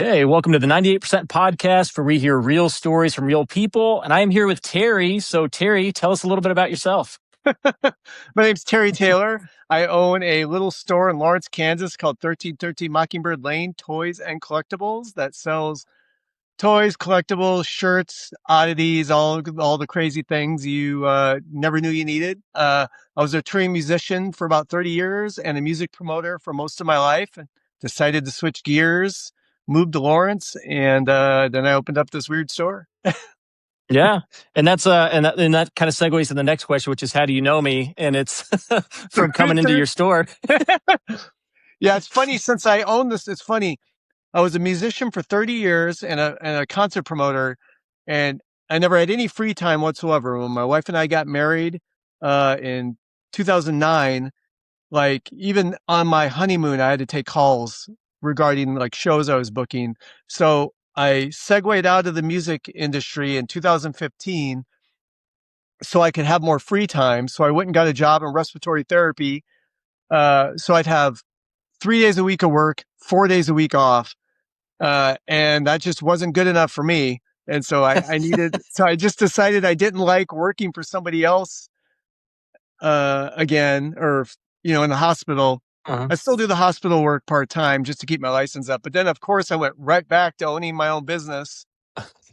Hey, welcome to the 98% podcast where we hear real stories from real people. And I'm here with Terry. So, Terry, tell us a little bit about yourself. My name's Terry Taylor. I own a little store in Lawrence, Kansas called 1313 Mockingbird Lane Toys and Collectibles that sells toys, collectibles, shirts, oddities, all the crazy things you never knew you needed. I was a touring musician for about 30 years and a music promoter for most of my life. And decided to switch gears, moved to Lawrence, and then I opened up this weird store. Yeah. And that kind of segues to the next question, which is how do you know me? And it's from coming into your store. Yeah, it's funny since I own this. It's funny. I was a musician for 30 years and a concert promoter, and I never had any free time whatsoever. When my wife and I got married in 2009, like even on my honeymoon, I had to take calls regarding like shows I was booking. So I segued out of the music industry in 2015 so I could have more free time. So I went and got a job in respiratory therapy. So I'd have 3 days a week of work, 4 days a week off. And that just wasn't good enough for me. And so so I just decided I didn't like working for somebody else, again, or, in the hospital. Uh-huh. I still do the hospital work part-time just to keep my license up. But then of course I went right back to owning my own business,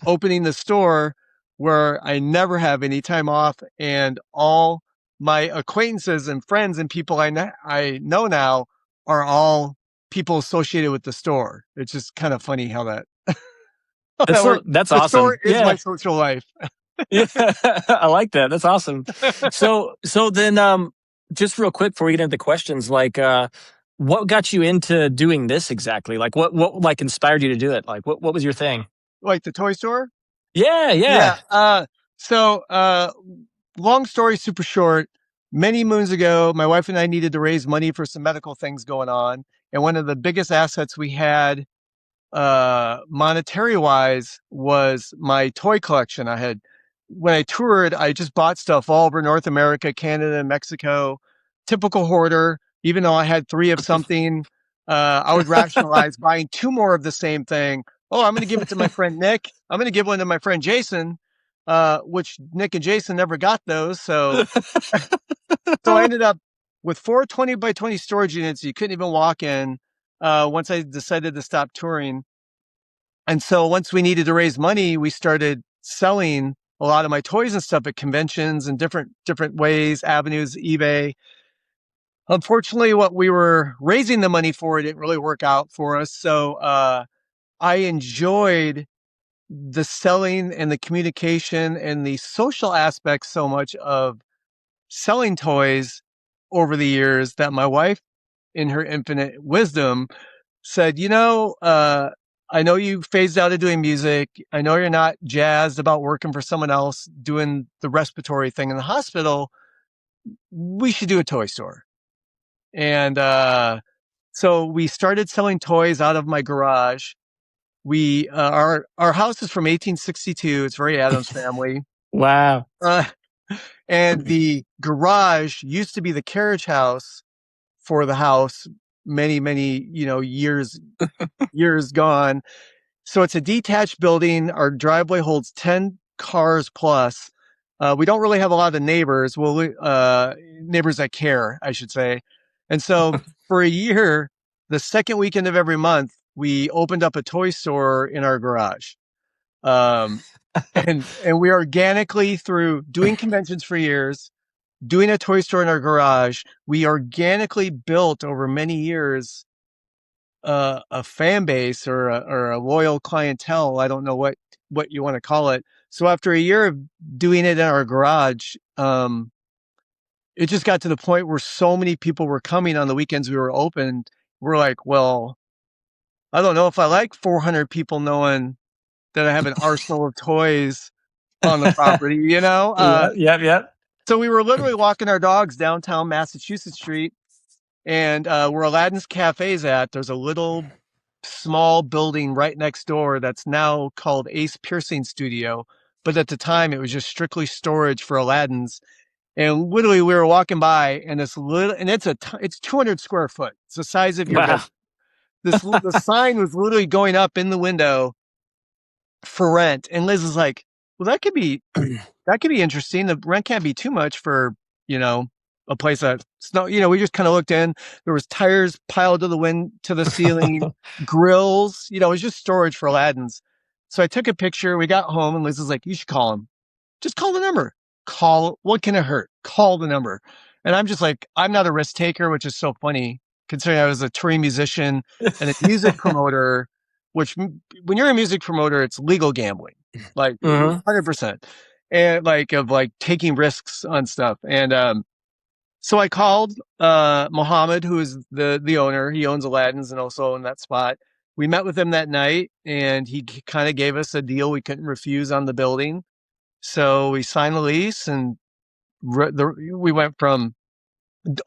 opening the store where I never have any time off. And all my acquaintances and friends and people I know now are all people associated with the store. It's just kind of funny how that, That's works. that's The awesome. store is Yeah. my social life. Yeah. I like that. That's awesome. So then, just real quick before we get into the questions, like, what got you into doing this exactly? Like, what like inspired you to do it? Like, what was your thing? Like the toy store? Yeah. Yeah. So, long story super short, many moons ago, my wife and I needed to raise money for some medical things going on. And one of the biggest assets we had, monetary wise, was my toy collection. When I toured, I just bought stuff all over North America, Canada, and Mexico. Typical hoarder. Even though I had 3 of something, I would rationalize buying 2 more of the same thing. Oh, I'm going to give it to my friend Nick. I'm going to give one to my friend Jason, which Nick and Jason never got those. So I ended up with 4 20 by 20 storage units you couldn't even walk in, once I decided to stop touring. And so once we needed to raise money, we started selling a lot of my toys and stuff at conventions and different ways, avenues, eBay. Unfortunately, what we were raising the money for didn't really work out for us. So I enjoyed the selling and the communication and the social aspects so much of selling toys over the years that my wife, in her infinite wisdom, said, I know you phased out of doing music. I know you're not jazzed about working for someone else doing the respiratory thing in the hospital. We should do a toy store. And so we started selling toys out of my garage. We our house is from 1862. It's very Addams Family. Wow. And the garage used to be the carriage house for the house. Many years gone. So it's a detached building. Our driveway holds 10 cars plus. We don't really have a lot of neighbors. Well, neighbors that care, I should say. And so for a year, the second weekend of every month, we opened up a toy store in our garage. And we organically, through doing conventions for years, doing a toy store in our garage, we organically built over many years a fan base or a loyal clientele. I don't know what you want to call it. So after a year of doing it in our garage, it just got to the point where so many people were coming on the weekends we were open. We're like, well, I don't know if I like 400 people knowing that I have an arsenal of toys on the property, Yeah. So we were literally walking our dogs downtown Massachusetts Street, and where Aladdin's Cafe is at, there's a little small building right next door that's now called Ace Piercing Studio. But at the time, it was just strictly storage for Aladdin's. And literally, we were walking by, and it's 200 square foot. It's the size of your Wow. bedroom. the sign was literally going up in the window for rent. And Liz is like, well, that could be interesting. The rent can't be too much for, you know, a place that snow, we just kind of looked in. There was tires piled to the ceiling, grills, it was just storage for Aladdin's. So I took a picture. We got home and Liz was like, you should call him. Just call the number. What can it hurt? Call the number. And I'm just like, I'm not a risk taker, which is so funny considering I was a touring musician and a music promoter, which when you're a music promoter, it's legal gambling, like Hmm. 100%. And like taking risks on stuff. And, so I called, Mohammed, who is the owner. He owns Aladdin's and also in that spot. We met with him that night and he kind of gave us a deal we couldn't refuse on the building. So we signed the lease and we went from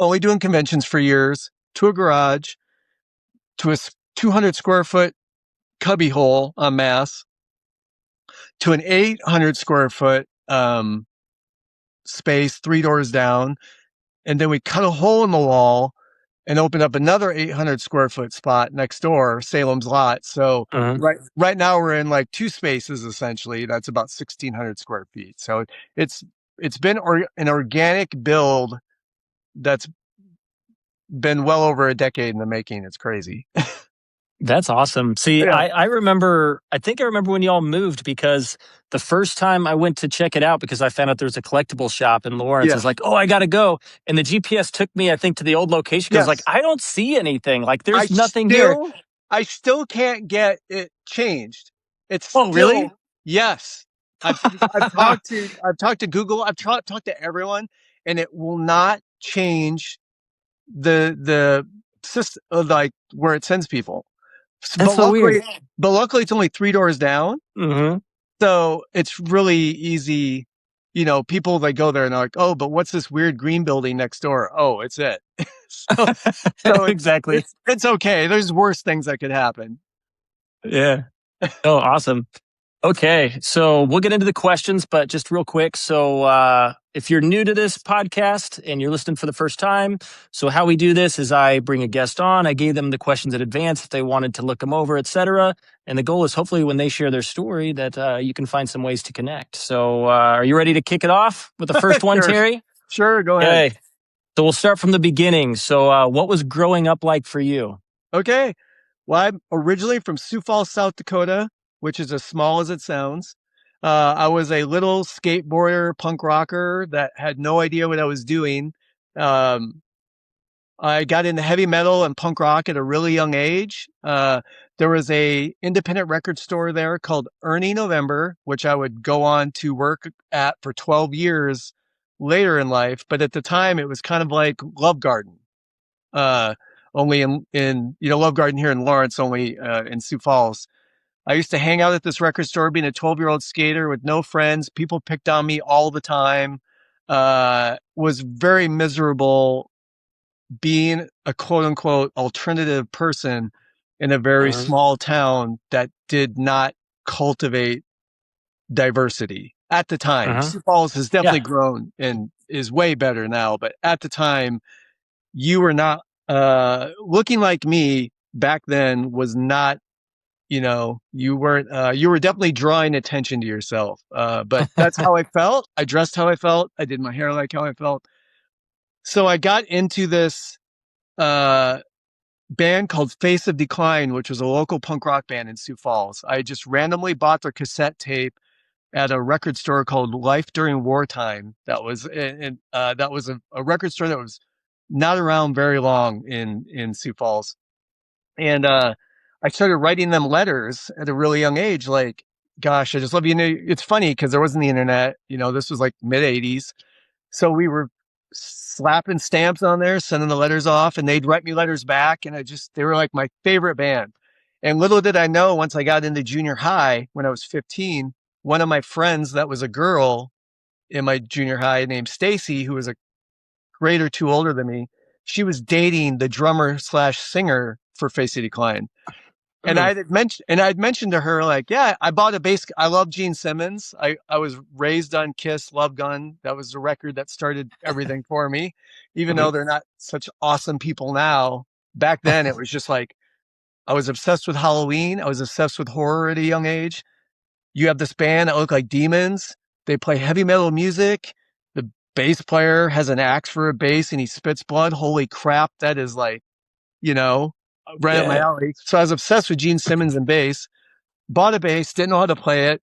only doing conventions for years to a garage to a 200 square foot cubby hole on Mass to an 800 square foot space 3 doors down. And then we cut a hole in the wall and opened up another 800 square foot spot next door, Salem's Lot. So Hmm. right now we're in like two spaces essentially. That's about 1,600 square feet. So it's it's been an organic build that's been well over a decade in the making. It's crazy. That's awesome. See, Yeah. I think I remember when y'all moved because the first time I went to check it out because I found out there was a collectible shop in Lawrence. I Yeah. was like, oh, I got to go. And the GPS took me, I think, to the old location because like, Yes. I don't see anything. Like, I there's nothing here. still, I still can't get it changed. It's Oh, really? still, yes. I've, I've talked to Google. I've talked to everyone and it will not change the system, like where it sends people. That's so weird. But luckily it's only 3 doors down. Hmm. So it's really easy. People that go there and they're like, oh, but what's this weird green building next door? Oh, it's it. so, so Exactly. it's okay. There's worse things that could happen. Yeah. Oh, awesome. Okay, so we'll get into the questions, but just real quick. So, if you're new to this podcast and you're listening for the first time, so how we do this is I bring a guest on. I gave them the questions in advance if they wanted to look them over, etc. And the goal is hopefully when they share their story that you can find some ways to connect. So, are you ready to kick it off with the first one, Sure. Terry? Sure. Go ahead. Okay, so we'll start from the beginning. So, what was growing up like for you? Okay. Well, I'm originally from Sioux Falls, South Dakota, which is as small as it sounds. I was a little skateboarder, punk rocker that had no idea what I was doing. Um, I got into heavy metal and punk rock at a really young age. There was a independent record store there called Ernie November, which I would go on to work at for 12 years later in life. But at the time, it was kind of like Love Garden, uh, only in Love Garden here in Lawrence, only in Sioux Falls. I used to hang out at this record store being a 12-year-old skater with no friends. People picked on me all the time. Was very miserable being a quote unquote alternative person in a very Uh-huh. small town that did not cultivate diversity at the time. Uh-huh. Sioux Falls has Yeah. definitely grown and is way better now, but at the time, you were not looking like me back then was not, you weren't, you were definitely drawing attention to yourself. But that's how I felt. I dressed how I felt. I did my hair like how I felt. So I got into this uh, band called Face of Decline, which was a local punk rock band in Sioux Falls. I just randomly bought their cassette tape at a record store called Life During Wartime. That was a record store that was not around very long in Sioux Falls. And I started writing them letters at a really young age, like, gosh, I just love you. It's funny because there wasn't the internet. This was like mid 80s. So we were slapping stamps on there, sending the letters off, and they'd write me letters back. And they were like my favorite band. And little did I know, once I got into junior high when I was 15, one of my friends that was a girl in my junior high named Stacy, who was a grade or two older than me, she was dating the drummer slash singer for Face of Decline. And Mm. I'd mentioned to her, like, yeah, I bought a bass. I love Gene Simmons. I was raised on Kiss, Love Gun. That was the record that started everything for me. Even Mhm. though they're not such awesome people now, back then it was just like I was obsessed with Halloween. I was obsessed with horror at a young age. You have this band that look like demons. They play heavy metal music. The bass player has an axe for a bass and he spits blood. Holy crap. That is like, you know, right up my Yeah. alley. So I was obsessed with Gene Simmons and bass. Bought a bass, didn't know how to play it.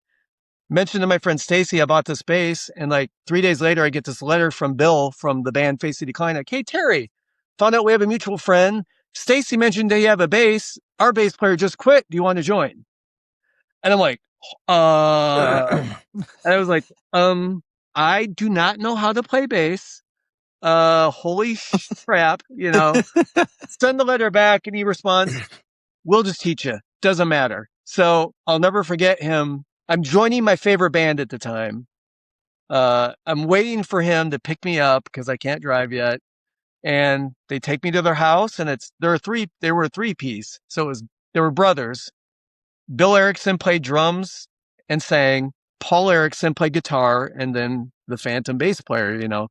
Mentioned to my friend Stacy I bought this bass, and like 3 days later, I get this letter from Bill from the band Face the Decline. Like, hey Terry, found out we have a mutual friend. Stacy mentioned that you have a bass. Our bass player just quit. Do you want to join? And I'm like, and I was like, I do not know how to play bass. Holy crap, you know. Send the letter back, and he responds, we'll just teach you. Doesn't matter. So I'll never forget him. I'm joining my favorite band at the time. I'm waiting for him to pick me up because I can't drive yet. And they take me to their house, and they were a three piece. So they were brothers. Bill Erickson played drums and sang. Paul Erickson played guitar, and then the phantom bass player, you know.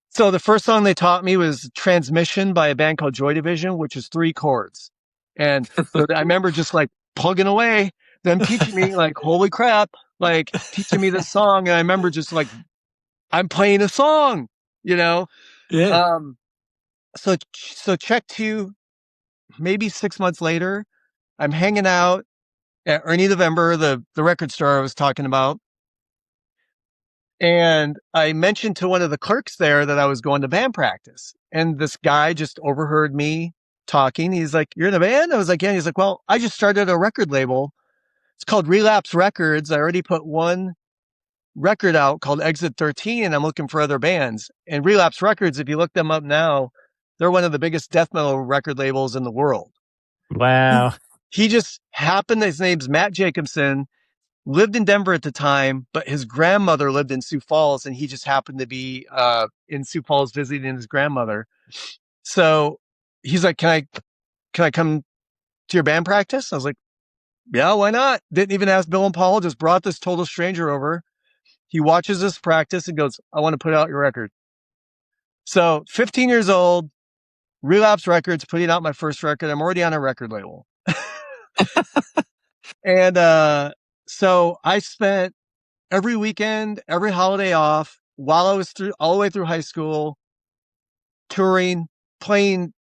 So the first song they taught me was Transmission by a band called Joy Division, which is 3 chords. And so I remember just like plugging away, them teaching me like, holy crap, like teaching me this song. And I remember just like, I'm playing a song, you know? Yeah. Um, so check 2, maybe 6 months later, I'm hanging out at Ernie November, the record store I was talking about. And I mentioned to one of the clerks there that I was going to band practice. And this guy just overheard me talking. He's like, you're in a band? I was like, yeah. He's like, well, I just started a record label. It's called Relapse Records. I already put one record out called Exit 13, and I'm looking for other bands. And Relapse Records, if you look them up now, they're one of the biggest death metal record labels in the world. Wow. He just happened, his name's Matt Jacobson, lived in Denver at the time, but his grandmother lived in Sioux Falls, and he just happened to be in Sioux Falls visiting his grandmother. So he's like, can I come to your band practice? I was like, yeah, why not? Didn't even ask Bill and Paul, just brought this total stranger over. He watches us practice and goes, I want to put out your record. So 15 years old, Relapse Records, putting out my first record. I'm already on a record label. And so I spent every weekend, every holiday off while I was all the way through high school, touring, playing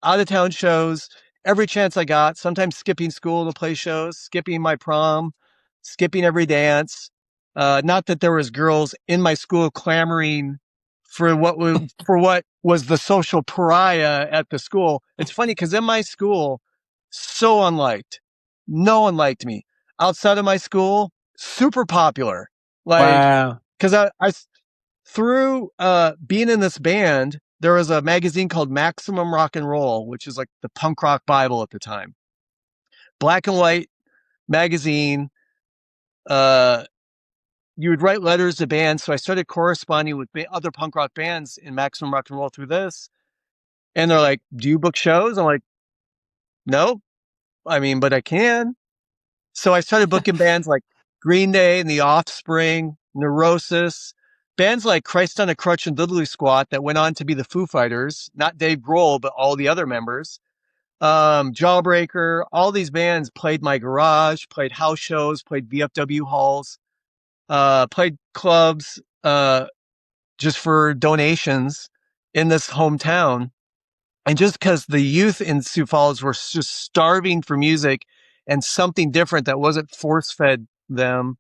out of town shows every chance I got, sometimes skipping school to play shows, skipping my prom, skipping every dance. Not that there was girls in my school clamoring for what was the social pariah at the school. It's funny because in my school, so unliked. No one liked me. Outside of my school, super popular. Like, Wow. because I through being in this band, there was a magazine called Maximum Rock and Roll, which is like the punk rock Bible at the time. Black and white magazine. You would write letters to bands. So I started corresponding with other punk rock bands in Maximum Rock and Roll through this. And they're like, do you book shows? I'm like, no. I mean, but I can. So I started booking bands like Green Day and The Offspring, Neurosis, bands like Christ on a Crutch and Diddley Squat that went on to be the Foo Fighters, not Dave Grohl, but all the other members. Jawbreaker, all these bands played my garage, played house shows, played VFW halls, played clubs, just for donations in this hometown. And just because the youth in Sioux Falls were just starving for music and something different that wasn't force fed them,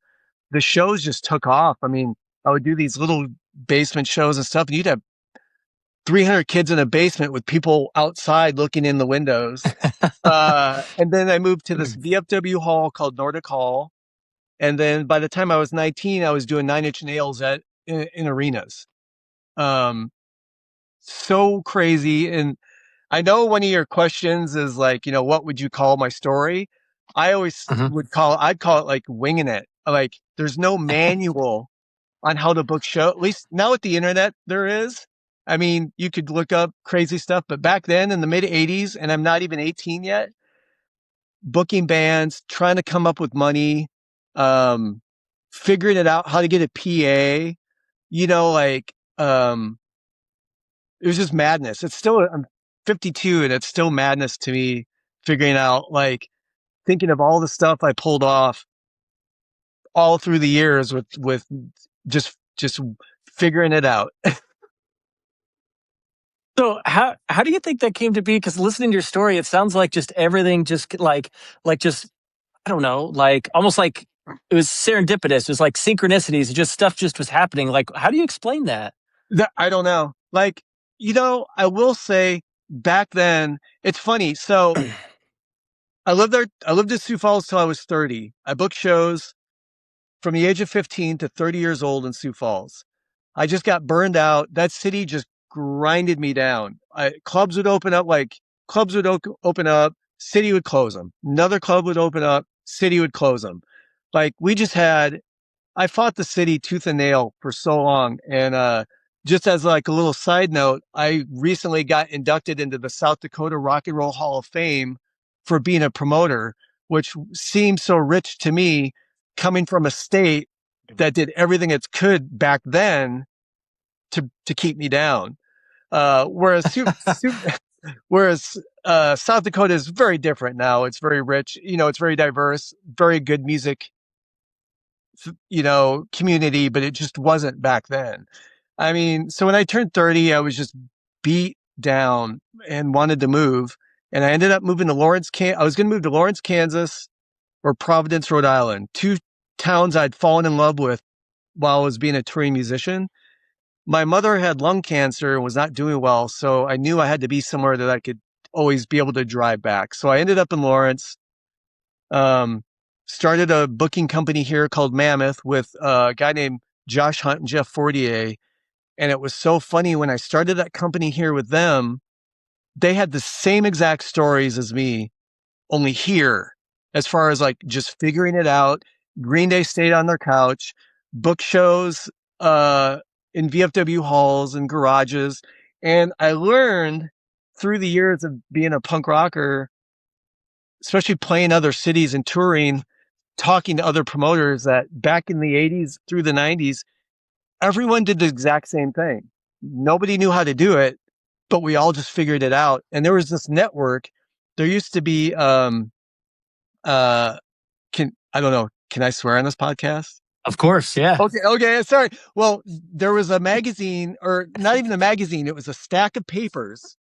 the shows just took off. I mean, I would do these little basement shows and stuff, and you'd have 300 kids in a basement with people outside looking in the windows. And then I moved to this VFW hall called Nordic Hall. And then by the time I was 19, I was doing 9 Inch Nails in arenas. So crazy. And I know one of your questions is like, what would you call my story? I always Mhm. I'd call it like winging it. Like there's no manual on how to book show. At least now with the internet, there is. I mean, you could look up crazy stuff, but back then in the mid 80s, and I'm not even 18 yet, booking bands, trying to come up with money, figuring it out how to get a PA, it was just madness. It's still, I'm 52 and it's still madness to me figuring out, like, thinking of all the stuff I pulled off all through the years with just figuring it out. So how do you think that came to be? Because listening to your story, it sounds like just everything just like just I don't know, like almost like it was serendipitous. It was like synchronicities. Just stuff just was happening. Like how do you explain that? I don't know. Like, I will say back then, it's funny. So I lived there. I lived in Sioux Falls till I was 30. I booked shows from the age of 15 to 30 years old in Sioux Falls. I just got burned out. That city just grinded me down. Clubs would open up, open up, city would close them. Another club would open up, city would close them. Like we just had, I fought the city tooth and nail for so long. And, just as like a little side note, I recently got inducted into the South Dakota Rock and Roll Hall of Fame for being a promoter, which seems so rich to me coming from a state that did everything it could back then to keep me down. Whereas whereas South Dakota is very different now. It's very rich. It's very diverse, very good music, community, but it just wasn't back then. I mean, so when I turned 30, I was just beat down and wanted to move. And I ended up moving to I was going to move to Lawrence, Kansas or Providence, Rhode Island, two towns I'd fallen in love with while I was being a touring musician. My mother had lung cancer and was not doing well. So I knew I had to be somewhere that I could always be able to drive back. So I ended up in Lawrence, started a booking company here called Mammoth with a guy named Josh Hunt and Jeff Fortier. And it was so funny when I started that company here with them, they had the same exact stories as me, only here, as far as like just figuring it out. Green Day stayed on their couch, book shows, in VFW halls and garages. And I learned through the years of being a punk rocker, especially playing other cities and touring, talking to other promoters, that back in the 80s through the 90s, everyone did the exact same thing. Nobody knew how to do it, but we all just figured it out. And there was this network. There used to be, I don't know, can I swear on this podcast? Of course, yeah. Okay, sorry. Well, there was a magazine, or not even a magazine, it was a stack of papers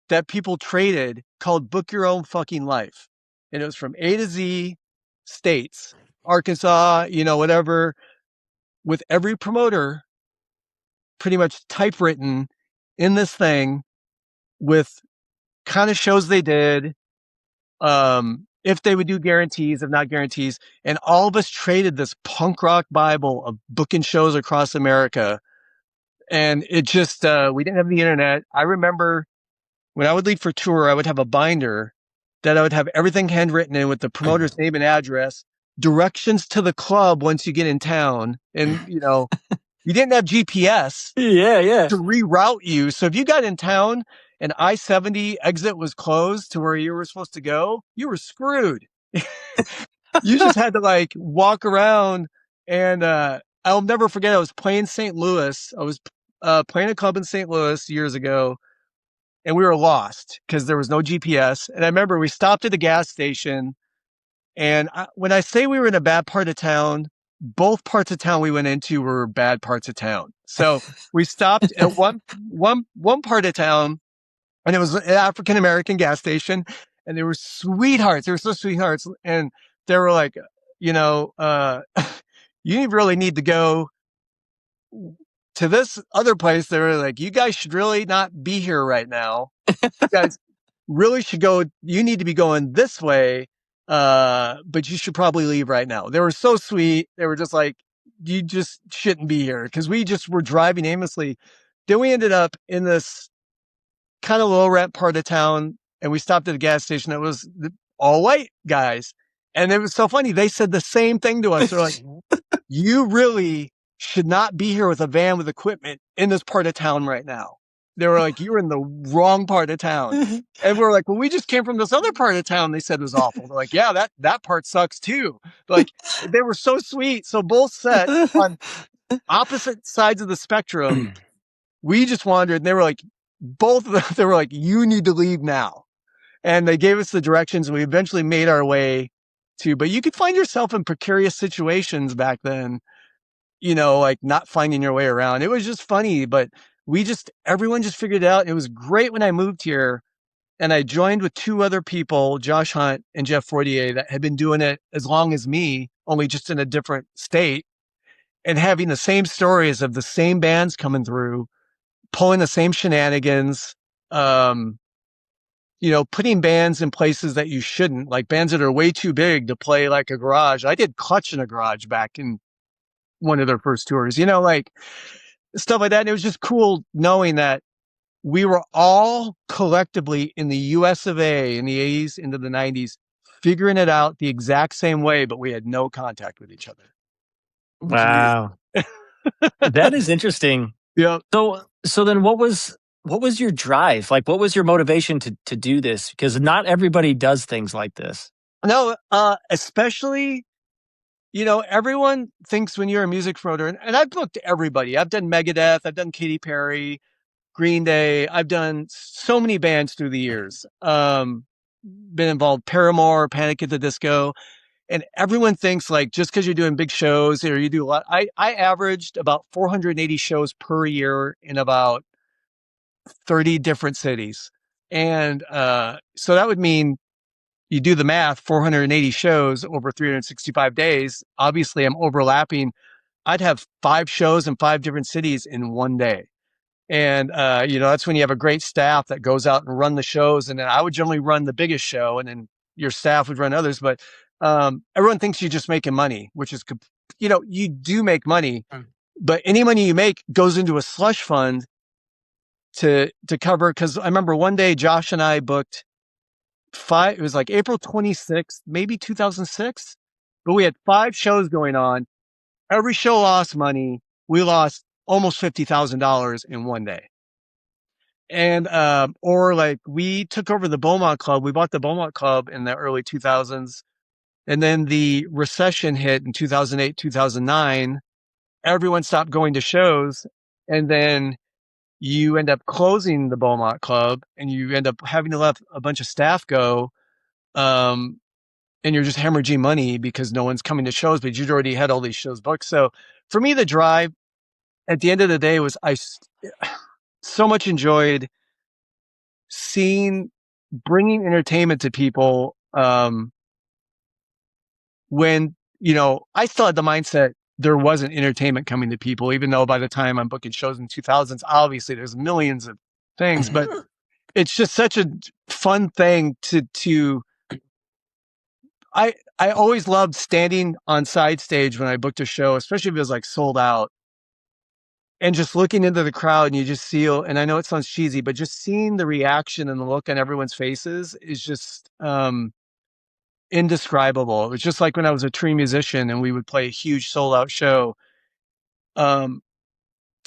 that people traded called Book Your Own Fucking Life. And it was from A to Z states, Arkansas, whatever, with every promoter pretty much typewritten in this thing with kind of shows they did, if they would do guarantees, if not guarantees. And all of us traded this punk rock Bible of booking shows across America. And it just, we didn't have the internet. I remember when I would leave for tour, I would have a binder that I would have everything handwritten in with the promoter's name and address, directions to the club once you get in town. And, you didn't have GPS Yeah. to reroute you. So if you got in town and I-70 exit was closed to where you were supposed to go, you were screwed. You just had to like walk around. And I'll never forget, I was playing St. Louis. I was playing a club in St. Louis years ago, and we were lost because there was no GPS. And I remember we stopped at a gas station. And when I say we were in a bad part of town, both parts of town we went into were bad parts of town. So we stopped at one part of town, and it was an African American gas station, and they were sweethearts. They were so sweethearts, and they were like, you really need to go to this other place. They were like, you guys should really not be here right now. You guys really should go. You need to be going this way. But you should probably leave right now. They were so sweet. They were just like, you just shouldn't be here, because we just were driving aimlessly. Then we ended up in this kind of low rent part of town, and we stopped at a gas station that was all white guys. And it was so funny. They said the same thing to us. They're like, you really should not be here with a van with equipment in this part of town right now. They were like, you're in the wrong part of town. And we're like, well, we just came from this other part of town they said was awful. They're like, yeah, that part sucks too. Like, they were so sweet. So both set on opposite sides of the spectrum. We just wandered, and they were like, both of them, they were like, you need to leave now. And they gave us the directions, and we eventually made our way to, but you could find yourself in precarious situations back then, like not finding your way around. It was just funny, but everyone just figured it out. It was great when I moved here and I joined with two other people, Josh Hunt and Jeff Fortier, that had been doing it as long as me, only just in a different state, and having the same stories of the same bands coming through, pulling the same shenanigans, um, putting bands in places that you shouldn't, like bands that are way too big to play like a garage. I did Clutch in a garage back in one of their first tours, like stuff like that. And it was just cool knowing that we were all collectively in the US of A in the 80s into the 90s, figuring it out the exact same way, but we had no contact with each other. It was weird. Wow. That is interesting. Yeah. So then what was your drive? Like what was your motivation to do this? Because not everybody does things like this. No, especially, everyone thinks when you're a music promoter, and I've booked everybody. I've done Megadeth, I've done Katy Perry, Green Day. I've done so many bands through the years. Been involved Paramore, Panic at the Disco, and everyone thinks like just because you're doing big shows or you do a lot. I averaged about 480 shows per year in about 30 different cities, and so that would mean you do the math, 480 shows over 365 days. Obviously, I'm overlapping. I'd have 5 shows in 5 different cities in one day. And, that's when you have a great staff that goes out and run the shows. And then I would generally run the biggest show and then your staff would run others. But everyone thinks you're just making money, which is, you do make money, but any money you make goes into a slush fund to cover. Cause I remember one day Josh and I booked it was like April 26th, maybe 2006, but we had 5 shows going on. Every show lost money. We lost almost $50,000 in one day. And, or like we took over the Beaumont Club. We bought the Beaumont Club in the early 2000s. And then the recession hit in 2008, 2009. Everyone stopped going to shows. And then you end up closing the Beaumont Club and you end up having to let a bunch of staff go. And you're just hemorrhaging money because no one's coming to shows, but you'd already had all these shows booked. So for me, the drive at the end of the day was I so much enjoyed bringing entertainment to people. When, I still had the mindset there wasn't entertainment coming to people, even though by the time I'm booking shows in 2000s, obviously there's millions of things, but it's just such a fun thing I always loved standing on side stage when I booked a show, especially if it was like sold out, and just looking into the crowd and you just feel, and I know it sounds cheesy, but just seeing the reaction and the look on everyone's faces is just indescribable. It was just like when I was a tree musician and we would play a huge sold out show. To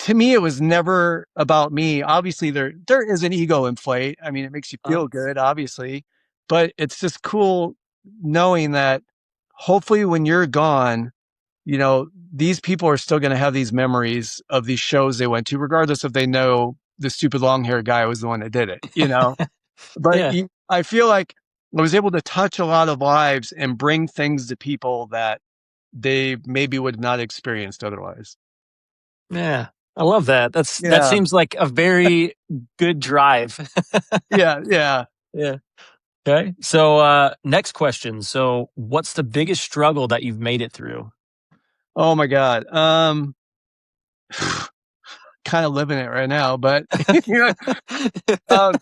me, it was never about me. Obviously, there is an ego inflate. I mean, it makes you feel good, obviously, but it's just cool knowing that hopefully when you're gone, these people are still going to have these memories of these shows they went to, regardless if they know the stupid long haired guy was the one that did it, But Yeah. I feel like I was able to touch a lot of lives and bring things to people that they maybe would not have experienced otherwise. Yeah. I love that. That Yeah. seems like a very good drive. Yeah. Yeah. Yeah. Okay. So next question. So what's the biggest struggle that you've made it through? Oh my God. Kind of living it right now, but that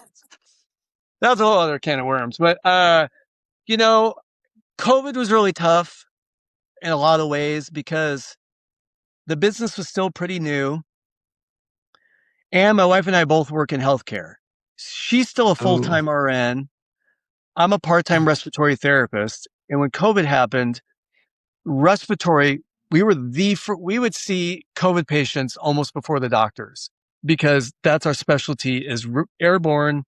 was a whole other can of worms. But COVID was really tough in a lot of ways because the business was still pretty new. And my wife and I both work in healthcare. She's still a Ooh. full-time RN. I'm a part-time respiratory therapist. And when COVID happened, respiratory, we would see COVID patients almost before the doctors because that's our specialty is airborne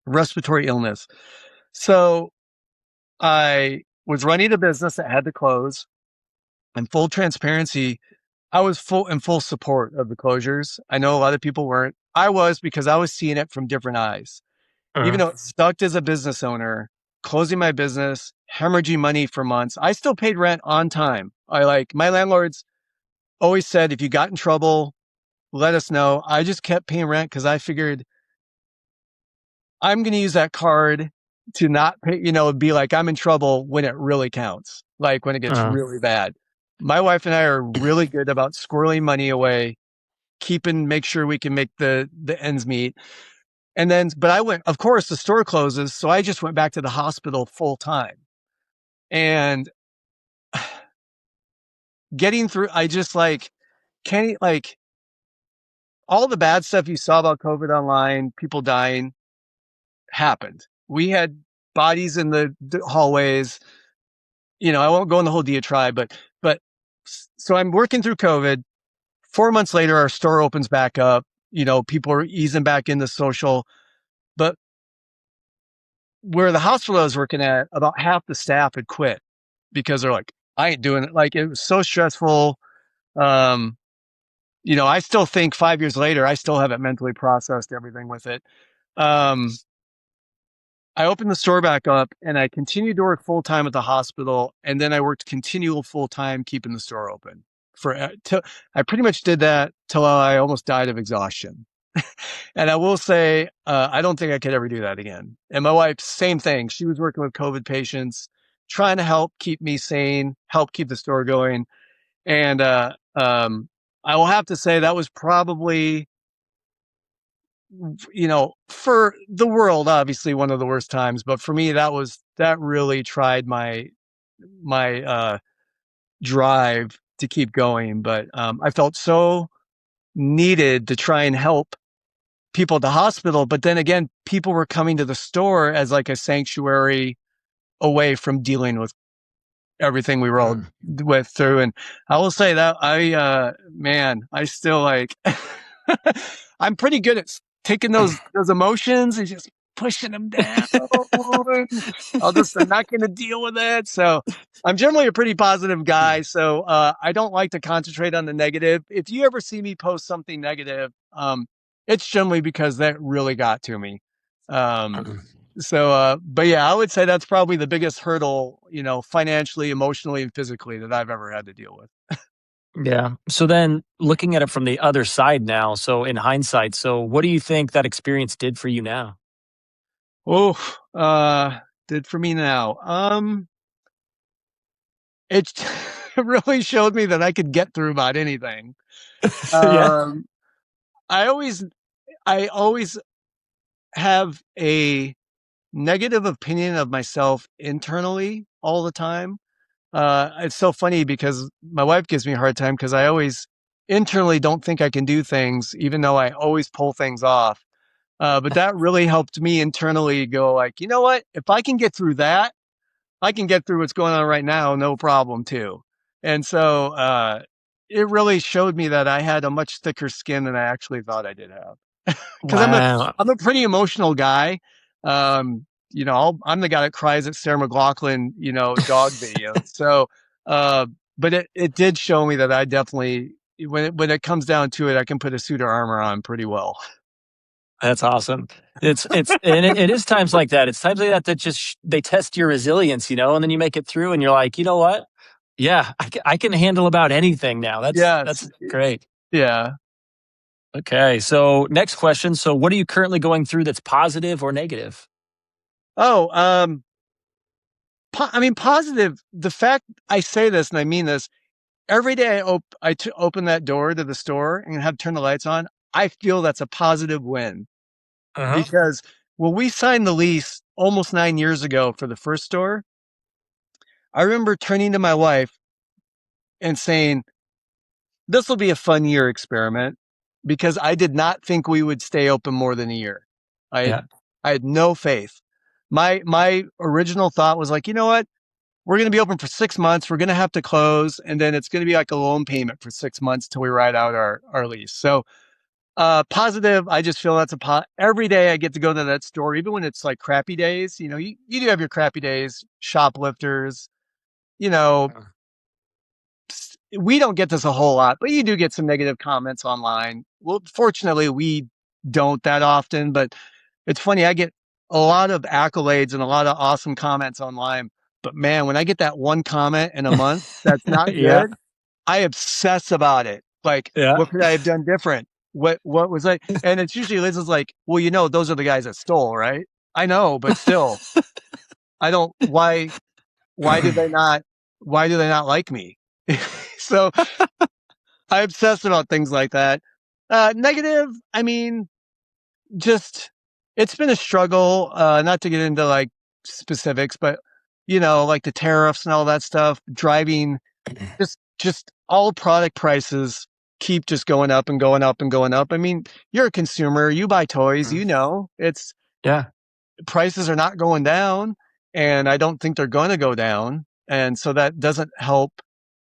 respiratory illness. So I was running a business that had to close. In full transparency, I was in full support of the closures. I know a lot of people weren't. I was because I was seeing it from different eyes. even Uh, though it sucked as a business owner, closing my business, hemorrhaging money for months, I still paid rent on time. My landlords always said, if you got in trouble, let us know. I just kept paying rent because I figured I'm going to use that card to not pay, be like I'm in trouble when it really counts, like when it gets uh, really bad. My wife and I are really good about squirreling money away, make sure we can make the ends meet. And then, but of course, the store closes. So I just went back to the hospital full time and getting through, I just can't, all the bad stuff you saw about COVID online, people dying happened. We had bodies in the hallways. I won't go in the whole diatribe, but so I'm working through COVID. 4 months later, our store opens back up. People are easing back into social, but where the hospital I was working at, about half the staff had quit because they're like, I ain't doing it. Like it was so stressful. Um, I still think 5 years later, I still haven't mentally processed everything with it. Um, I opened the store back up and I continued to work full time at the hospital. And then I worked continual full time keeping the store open I pretty much did that till I almost died of exhaustion. And I will say, I don't think I could ever do that again. And my wife, same thing. She was working with COVID patients, trying to help keep me sane, help keep the store going. And I will have to say that was probably, for the world, obviously one of the worst times. But for me, that really tried my drive to keep going. But I felt so needed to try and help people at the hospital. But then again, people were coming to the store as like a sanctuary away from dealing with everything we were all with through. And I will say that I still I'm pretty good at taking those emotions and just pushing them down. I'm not going to deal with it. So I'm generally a pretty positive guy. So I don't like to concentrate on the negative. If you ever see me post something negative, it's generally because that really got to me. Um, but yeah, I would say that's probably the biggest hurdle, financially, emotionally, and physically that I've ever had to deal with. yeah. So then looking at it from the other side now, so in hindsight, so what do you think that experience did for you now? Oh, did for me now. It really showed me that I could get through about anything. Yeah. Um, I always, I always have a negative opinion of myself internally all the time. It's so funny because my wife gives me a hard time because I always internally don't think I can do things, even though I always pull things off. But that really helped me internally go like, you know what? If I can get through that, I can get through what's going on right now, no problem too. And so it really showed me that I had a much thicker skin than I actually thought I did have. Because Wow. I'm a pretty emotional guy. I'm the guy that cries at Sarah McLaughlin, dog videos. So, uh, but it did show me that I definitely, when it comes down to it, I can put a suit of armor on pretty well. That's awesome. It is times like that. It's times like that that just they test your resilience, and then you make it through, and you're like, you know what? Yeah, I can handle about anything now. Yes. That's great. Yeah. Okay, so next question. So, what are you currently going through that's positive or negative? Oh, I mean, positive. The fact I say this and I mean this every day open that door to the store and have turn the lights on. I feel that's a positive win Uh huh. because when we signed the lease almost 9 years ago for the first store, I remember turning to my wife and saying, this will be a fun year experiment because I did not think we would stay open more than a year. I Yeah. had, I had no faith. My original thought was like, you know what? We're going to be open for 6 months. We're going to have to close. And then it's going to be like a loan payment for 6 months till we ride out our lease. So, positive. I just feel every day I get to go to that store, even when it's like crappy days, you do have your crappy days, shoplifters, you know, we don't get this a whole lot, but you do get some negative comments online. Well, fortunately we don't that often, but it's funny. a lot of accolades and a lot of awesome comments online. But man, when I get that one comment in a month that's not Yeah. good, I obsess about it. Like, Yeah. what could I have done different? What was I? And it's usually Liz is like, well, you know, those are the guys that stole, right? I know, but still, I don't. Why do they not? Why do they not like me? So I obsess about things like that. Negative. I mean, just it's been a struggle. Not to get into like specifics, but you know, like the tariffs and all that stuff, driving just all product prices keep just going up and going up and going up. I mean, you're a consumer, you buy toys, you know, it's Yeah. prices are not going down and I don't think they're going to go down. And so that doesn't help.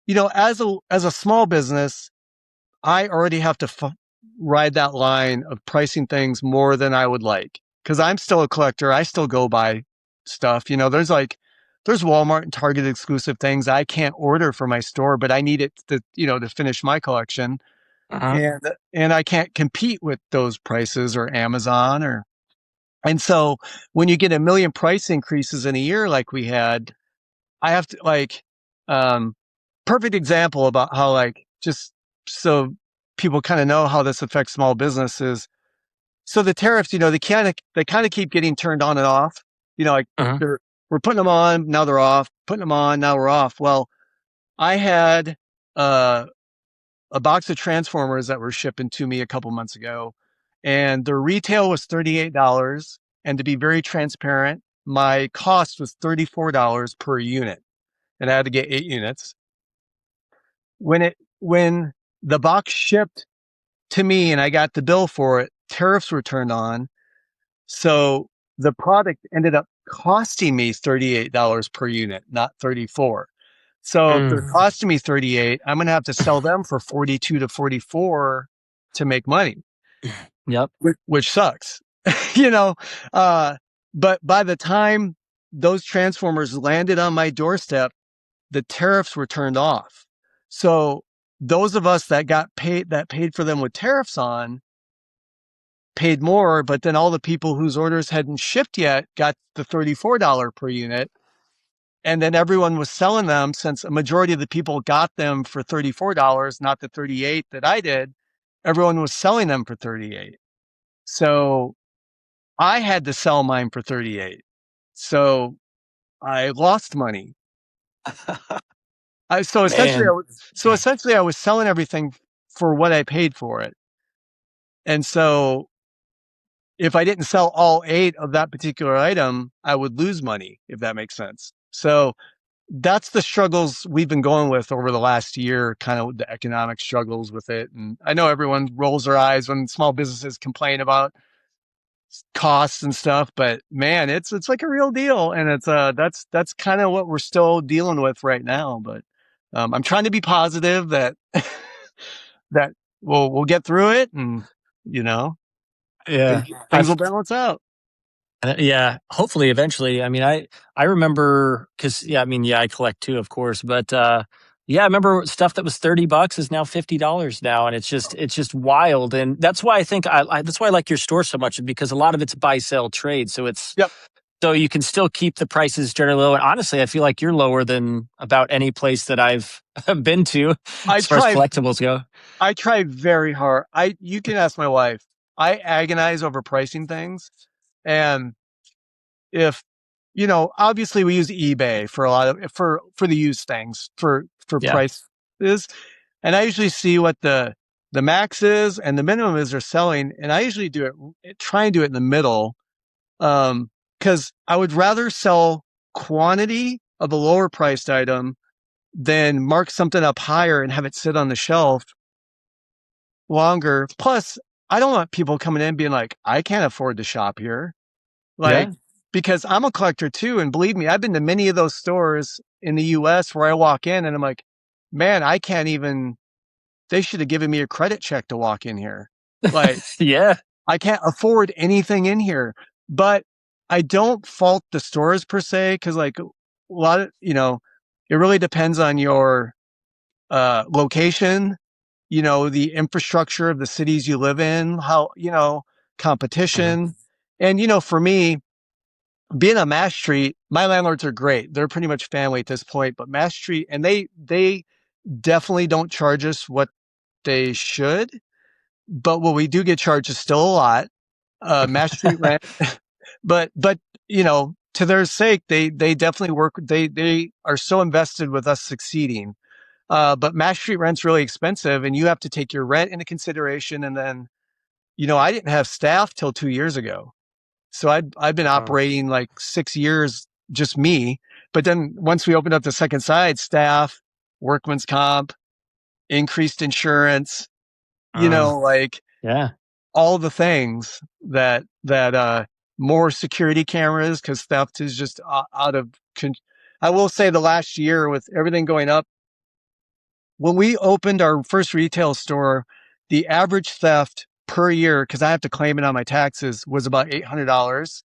You know, as a small business, I already have to ride that line of pricing things more than I would like because I'm still a collector. I still go buy stuff. You know, there's Walmart and Target exclusive things I can't order for my store, but I need it to, you know, to finish my collection. Uh-huh. And I can't compete with those prices or Amazon or, and so when you get a million price increases in a year like we had, I have to like, um, perfect example about how like just so people kind of know how this affects small businesses. So the tariffs, you know, they kind of keep getting turned on and off. You know, like Uh-huh. we're putting them on, now they're off, putting them on, now we're off. Well, I had uh, a box of Transformers that were shipping to me a couple months ago, and the retail was $38. And to be very transparent, my cost was $34 per unit, and I had to get 8 units. When the box shipped to me and I got the bill for it, tariffs were turned on. So the product ended up costing me $38 per unit, not 34. So if they're Mm. costing me 38, I'm going to have to sell them for 42 to 44 to make money, Yep. which sucks. you know, uh, but by the time those transformers landed on my doorstep, the tariffs were turned off. So those of us that paid for them with tariffs on paid more, but then all the people whose orders hadn't shipped yet got the $34 per unit. And then everyone was selling them since a majority of the people got them for $34, not the 38 that I did. Everyone was selling them for 38. So I had to sell mine for 38. So I lost money. I, so essentially, I Man. was, so essentially, I was selling everything for what I paid for it. And so if I didn't sell all 8 of that particular item, I would lose money, if that makes sense. So that's the struggles we've been going with over the last year, kind of the economic struggles with it. And I know everyone rolls their eyes when small businesses complain about costs and stuff, but man, it's like a real deal. And it's that's kind of what we're still dealing with right now. But I'm trying to be positive that that we'll get through it and you know Yeah. things will balance out. Yeah, hopefully eventually. I mean, I remember because yeah, I mean, yeah, I collect too, of course, but yeah, I remember stuff that was $30 is now $50 now, and it's just wild, and that's why I think that's why I like your store so much because a lot of it's buy sell trade, so it's Yep. so you can still keep the prices generally low. And honestly, I feel like you're lower than about any place that I've been to I as far as try collectibles go. I try very hard. You can ask my wife. I agonize over pricing things. And if you know, obviously we use eBay for a lot of for the used things for Yeah. prices. And I usually see what the max is and the minimum is they're selling. And I usually try and do it in the middle. Because I would rather sell quantity of a lower priced item than mark something up higher and have it sit on the shelf longer. Plus, I don't want people coming in being like, I can't afford to shop here. Like, Yeah. because I'm a collector too. And believe me, I've been to many of those stores in the US where I walk in and I'm like, man, I can't even, they should have given me a credit check to walk in here. Like, Yeah. I can't afford anything in here. But I don't fault the stores per se, because like a lot of, you know, it really depends on your location, you know, the infrastructure of the cities you live in, how, you know, Mhm. competition. And, you know, for me, being on Mass Street, my landlords are great. They're pretty much family at this point, but Mass Street, and they definitely don't charge us what they should, but what we do get charged is still a lot. Mass Street rent, but to their sake, they definitely work. They are so invested with us succeeding. But Mass Street rent's really expensive, and you have to take your rent into consideration. And then, I didn't have staff till 2 years ago, so I've been Oh, operating like 6 years, just me. But then once we opened up the second side, staff, workman's comp, increased insurance, uh, like yeah. all the things that more security cameras because theft is just out of. I will say the last year with everything going up, when we opened our first retail store, the average theft per year, because I have to claim it on my taxes, was about $800.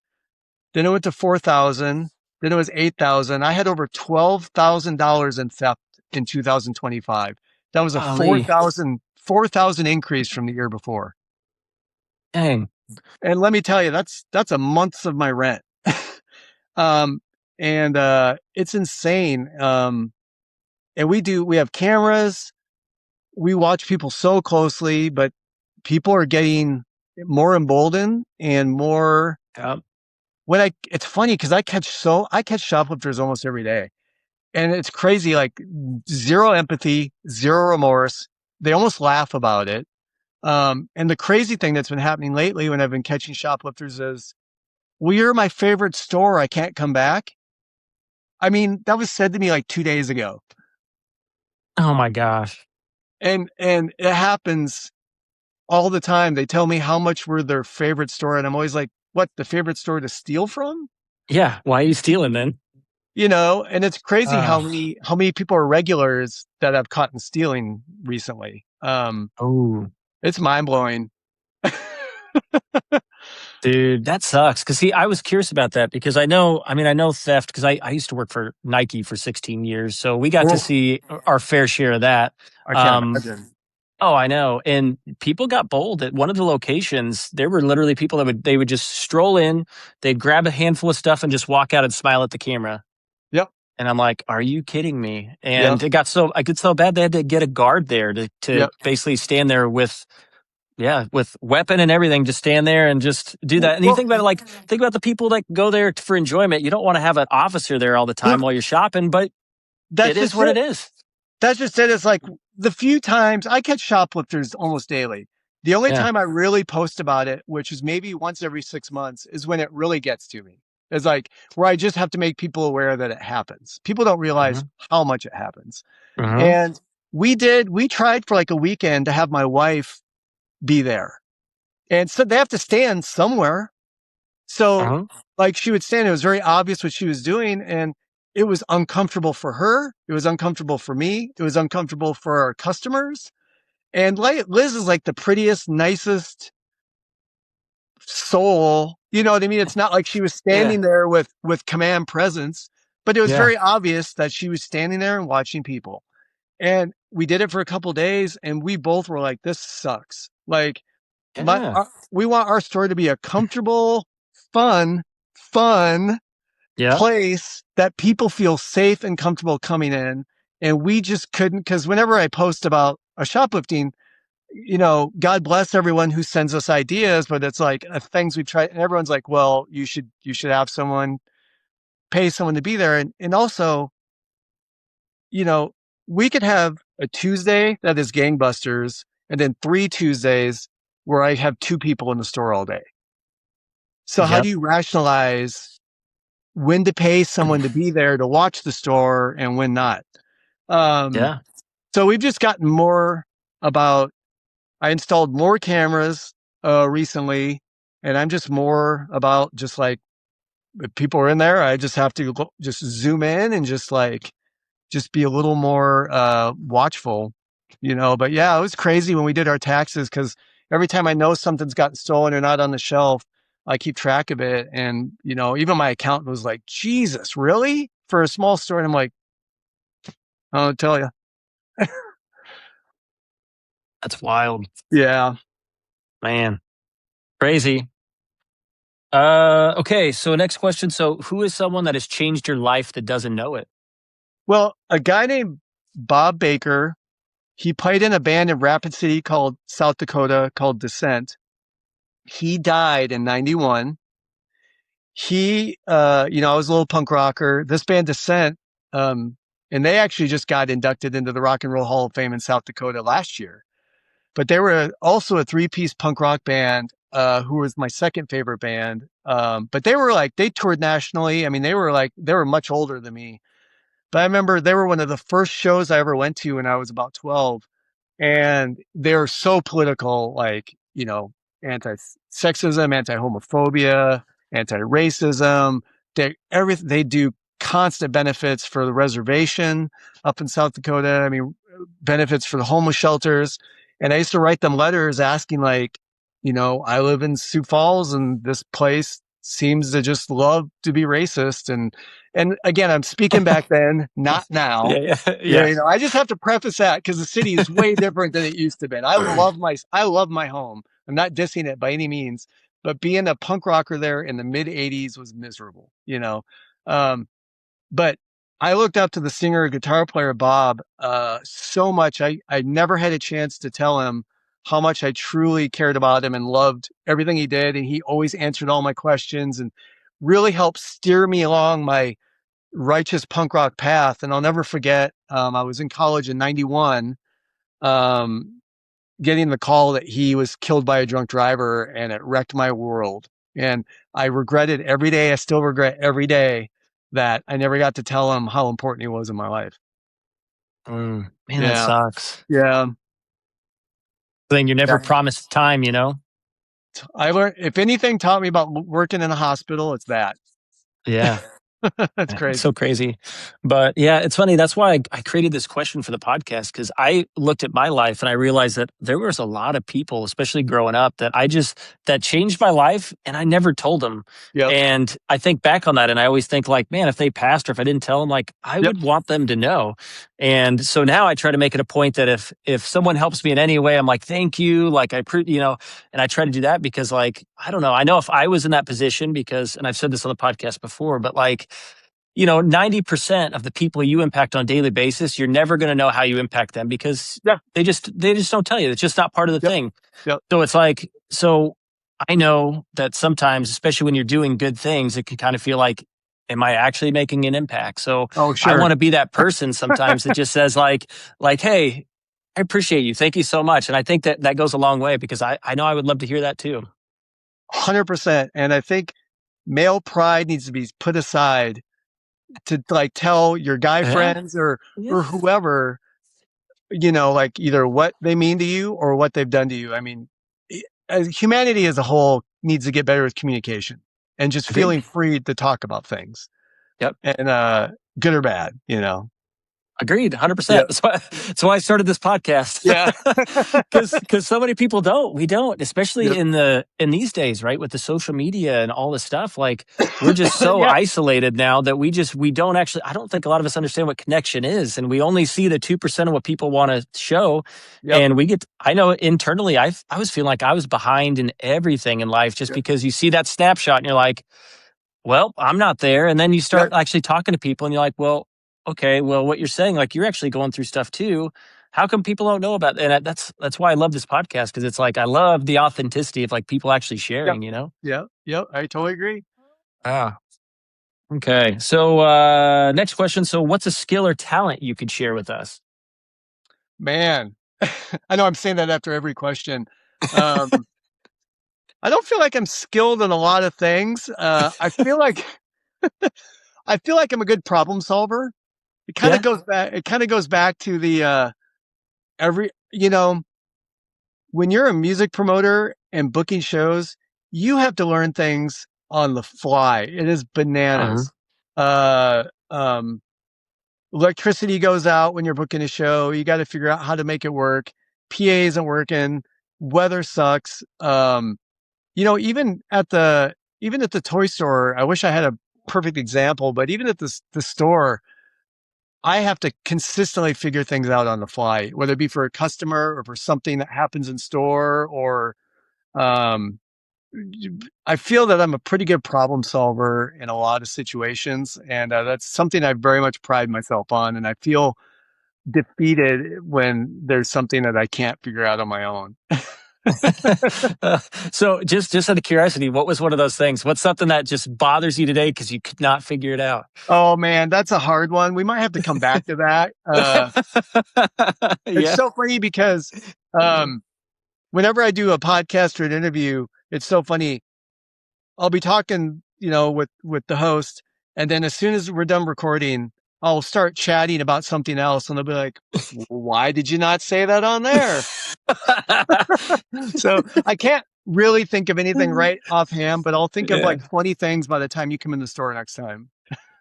Then it went to 4,000. Then it was 8,000. I had over $12,000 in theft in 2025. That was a Golly. 4,000 increase from the year before. Dang. And let me tell you, that's a month of my rent. um, and it's insane. And we have cameras. We watch people so closely, but people are getting more emboldened and more. Yep. It's funny because I catch shoplifters almost every day, and it's crazy. Like zero empathy, zero remorse. They almost laugh about it. And the crazy thing that's been happening lately when I've been catching shoplifters is, well, you're my favorite store. I can't come back. I mean, that was said to me like 2 days ago. Oh my gosh. And it happens all the time. They tell me how much we're their favorite store. And I'm always like, what, the favorite store to steal from? Yeah. Why are you stealing then? And it's crazy how Uh, many people are regulars that I've caught in stealing recently. oh, It's mind blowing. dude, that sucks. Cause see, I was curious about that because I know theft because I used to work for Nike for 16 years. So we got to Well, see our fair share of that. I can't Um, imagine. oh, I know. And people got bold at one of the locations. There were literally people that they would just stroll in, they'd grab a handful of stuff and just walk out and smile at the camera. Yep. And I'm like, are you kidding me? Yep. And I got so bad they had to get a guard there to Yep. basically stand there with, yeah, with weapon and everything, just stand there and just do that. And you Well, think about it, like, think about the people that go there for enjoyment. You don't want to have an officer there all the time while you're shopping, but it that's is just what it it. is. That's just it. It's like the few times I catch shoplifters almost daily. The only Yeah. time I really post about it, which is maybe once every 6 months, is when it really gets to me. It's like where I just have to make people aware that it happens. People don't realize Hmm. how much it happens. Hmm. And we tried for like a weekend to have my wife be there. And so they have to stand somewhere. So Uh-huh. like she would stand, it was very obvious what she was doing. And it was uncomfortable for her. It was uncomfortable for me. It was uncomfortable for our customers. And Liz is like the prettiest, nicest soul. You know what I mean? It's not like she was Yeah. standing there with command presence, but it was Yeah. very obvious that she was standing there and watching people. And we did it for a couple days, and we both were like, "This sucks." Like, Yeah. we want our store to be a comfortable, fun Yep. place that people feel safe and comfortable coming in. And we just couldn't, because whenever I post about a shoplifting, God bless everyone who sends us ideas, but it's like things we try, and everyone's like, well, you should have someone pay someone to be there. And also, you know, we could have a Tuesday that is gangbusters and then 3 Tuesdays where I have two people in the store all day. So how do Yep. you rationalize when to pay someone to be there to watch the store and when not? Um, Yeah. so we've just gotten more about, I installed more cameras recently, and I'm just more about just like if people are in there, I just have to just zoom in and just be a little more watchful, But yeah, it was crazy when we did our taxes because every time I know something's gotten stolen or not on the shelf, I keep track of it. And even my accountant was like, "Jesus, really?" For a small store, and I'm like, "I'll tell you." That's wild, Yeah. man. Crazy. Okay. So next question. So who is someone that has changed your life that doesn't know it? Well, a guy named Bob Baker, he played in a band in Rapid City called South Dakota called Descent. He died in 91. I was a little punk rocker. This band Descent, um, and they actually just got inducted into the Rock and Roll Hall of Fame in South Dakota last year. But they were also a three-piece punk rock band, who was my second favorite band. But they toured nationally. I mean, they were much older than me. But I remember they were one of the first shows I ever went to when I was about 12. And they're so political, like, anti-sexism, anti-homophobia, anti-racism. They do constant benefits for the reservation up in South Dakota. I mean, benefits for the homeless shelters. And I used to write them letters asking, like, I live in Sioux Falls and this place seems to just love to be racist. And again, I'm speaking back then, not now. Yeah. Yeah. Yeah, Yeah. I just have to preface that because the city is way different than it used to be. And I love my home. I'm not dissing it by any means, but being a punk rocker there in the mid '80s was miserable. Um, but I looked up to the singer and guitar player Bob so much. I never had a chance to tell him how much I truly cared about him and loved everything he did, and he always answered all my questions and really helped steer me along my righteous punk rock path. And I'll never forget, I was in college in 91, um, getting the call that he was killed by a drunk driver, and it wrecked my world. And I regretted every day. I still regret every day that I never got to tell him how important he was in my life. Man, that Yeah. sucks. Yeah. Then you're never Yeah. promised time, you know? I learned, if anything taught me about working in a hospital, it's that. Yeah. That's It's crazy. so crazy. But yeah, it's funny. That's why I created this question for the podcast because I looked at my life and I realized that there was a lot of people, especially growing up, that changed my life and I never told them. Yep. And I think back on that and I always think like, man, if they passed or if I didn't tell them, like I Yep. would want them to know. And so now I try to make it a point that if someone helps me in any way, I'm like, thank you. Like and I try to do that because like, I don't know. I know if I was in that position and I've said this on the podcast before, but like 90% of the people you impact on a daily basis, you're never going to know how you impact them because Yeah. they just don't tell you. It's just not part of the Yep. thing. Yep. So it's like, so I know that sometimes, especially when you're doing good things, it can kind of feel like, am I actually making an impact? So Oh, I sure. want to be that person sometimes that just says hey, I appreciate you. Thank you so much. And I think that goes a long way because I know I would love to hear that too. 100%. And I think male pride needs to be put aside to like tell your guy Yeah. friends or Yeah. or whoever, like either what they mean to you or what they've done to you. I mean, as humanity as a whole needs to get better with communication and just Agreed. feeling free to talk about things. Yep. And good or bad. Agreed, 100%. Yeah. That's why I started this podcast. Yeah. Because so many people don't. We don't, especially Yep. in these days, right? With the social media and all this stuff, like we're just so Yeah. isolated now that we don't actually. I don't think a lot of us understand what connection is, and we only see the 2% of what people want to show. Yep. And I know internally, I was feeling like I was behind in everything in life just Yep. because you see that snapshot and you're like, well, I'm not there. And then you start Yep. actually talking to people and you're like, well, okay, well, what you're saying, like you're actually going through stuff too. How come people don't know about it? And that's why I love this podcast because it's like I love the authenticity of like people actually Yep. sharing. Yep. Yep. I totally agree. Ah. Okay. So next question. So what's a skill or talent you could share with us? Man, I know I'm saying that after every question. Um, I don't feel like I'm skilled in a lot of things. I feel like I'm a good problem solver. It kind of Yeah. goes back. It kind of goes back to the every when you're a music promoter and booking shows, you have to learn things on the fly. It is Uh-huh. bananas. Uh, um, Electricity goes out when you're booking a show. You got to figure out how to make it work. PA isn't working. Weather sucks. Even at the toy store, I wish I had a perfect example, but even at the store, I have to consistently figure things out on the fly, whether it be for a customer or for something that happens in store or um, I feel that I'm a pretty good problem solver in a lot of situations, and that's something I very much pride myself on. And I feel defeated when there's something that I can't figure out on my own. So just out of curiosity, what was one of those things? What's something that just bothers you today because you could not figure it out? Oh man, that's a hard one. We might have to come back to that. It's Yeah. so funny because um, whenever I do a podcast or an interview, it's so funny. I'll be talking, with the host, and then as soon as we're done recording, I'll start chatting about something else, and they'll be like, "Why did you not say that on there?" So I can't really think of anything right offhand, but I'll think of Yeah. like 20 things by the time you come in the store next time.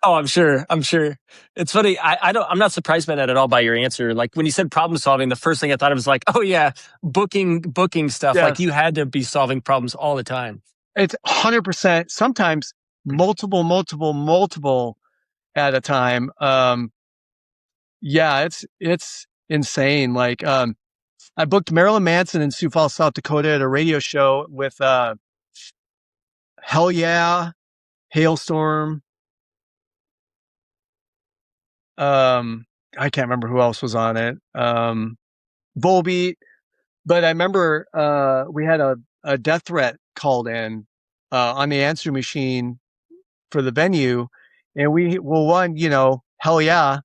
Oh, I'm sure. I'm sure. It's funny. I'm not surprised by that at all by your answer. Like when you said problem solving, the first thing I thought of was like, oh yeah, booking stuff. Like Yes, you had to be solving problems all the time. it's 100%. Sometimes multiple at a time. Yeah, it's insane. Like, I booked Marilyn Manson in Sioux Falls, South Dakota at a radio show with Hell Yeah, Hailstorm. I can't remember who else was on it. Volbeat. But I remember we had a death threat called in on the answer machine for the venue. And one, Hell Yeah,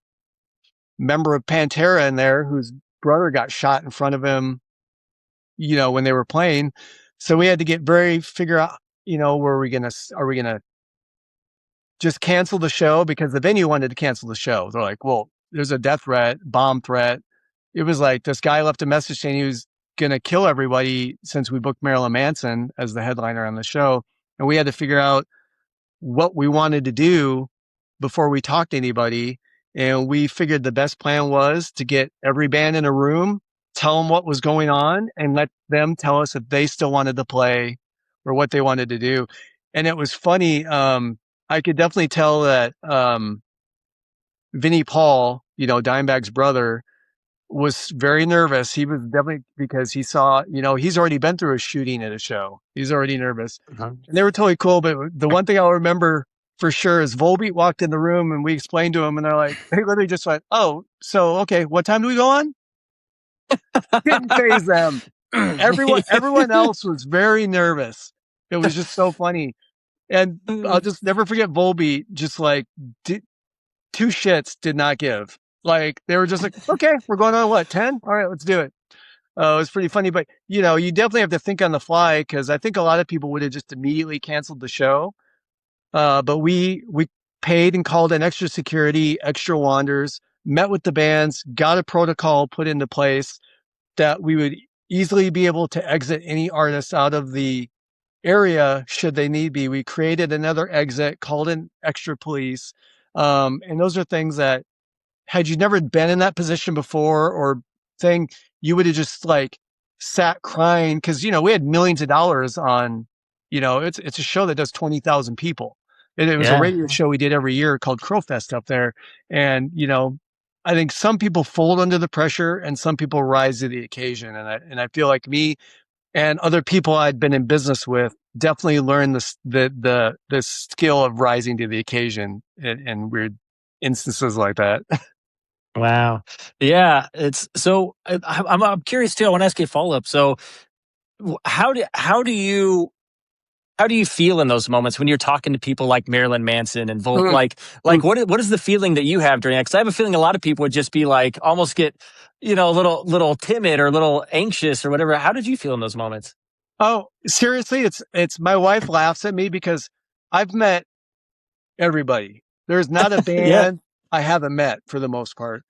member of Pantera in there whose brother got shot in front of him, when they were playing. So we had to figure out, are we gonna just cancel the show because the venue wanted to cancel the show. They're like, well, there's a death threat, bomb threat. It was like this guy left a message saying he was gonna kill everybody since we booked Marilyn Manson as the headliner on the show, and we had to figure out what we wanted to do before we talked to anybody. And we figured the best plan was to get every band in a room, tell them what was going on, and let them tell us if they still wanted to play or what they wanted to do. And it was funny. I could definitely tell that Vinnie Paul, Dimebag's brother, was very nervous. He was definitely because he saw, he's already been through a shooting at a show. He's already nervous. Uh-huh. And they were totally cool. But the one thing I'll remember for sure is Volbeat walked in the room and we explained to him and they literally just went, oh, so, okay, what time do we go on? Didn't phase them. Everyone else was very nervous. It was just so funny. And I'll just never forget Volbeat, just like two shits did not give. Like they were just like, okay, we're going on what, 10? All right, let's do it. It was pretty funny, but you definitely have to think on the fly because I think a lot of people would have just immediately canceled the show. But we paid and called in extra security, extra wanders, met with the bands, got a protocol put into place that we would easily be able to exit any artist out of the area should they need be. We created another exit, called in extra police. And those are things that had you never been in that position before or thing, you would have just like sat crying because we had millions of dollars on, it's a show that does 20,000 people. It was a Yeah. radio show we did every year called Crowfest up there, and I think some people fold under the pressure and some people rise to the occasion, and I feel like me and other people I'd been in business with definitely learned the skill of rising to the occasion in weird instances like that. Wow. Yeah. It's so I'm curious too. I want to ask you a follow up. So how do you feel in those moments when you're talking to people like Marilyn Manson and Volt? Like what is the feeling that you have during that? Because I have a feeling a lot of people would just be like almost get a little timid or a little anxious or whatever. How did you feel in those moments? Oh, seriously, it's my wife laughs at me because I've met everybody. There's not a Yeah. band I haven't met for the most part.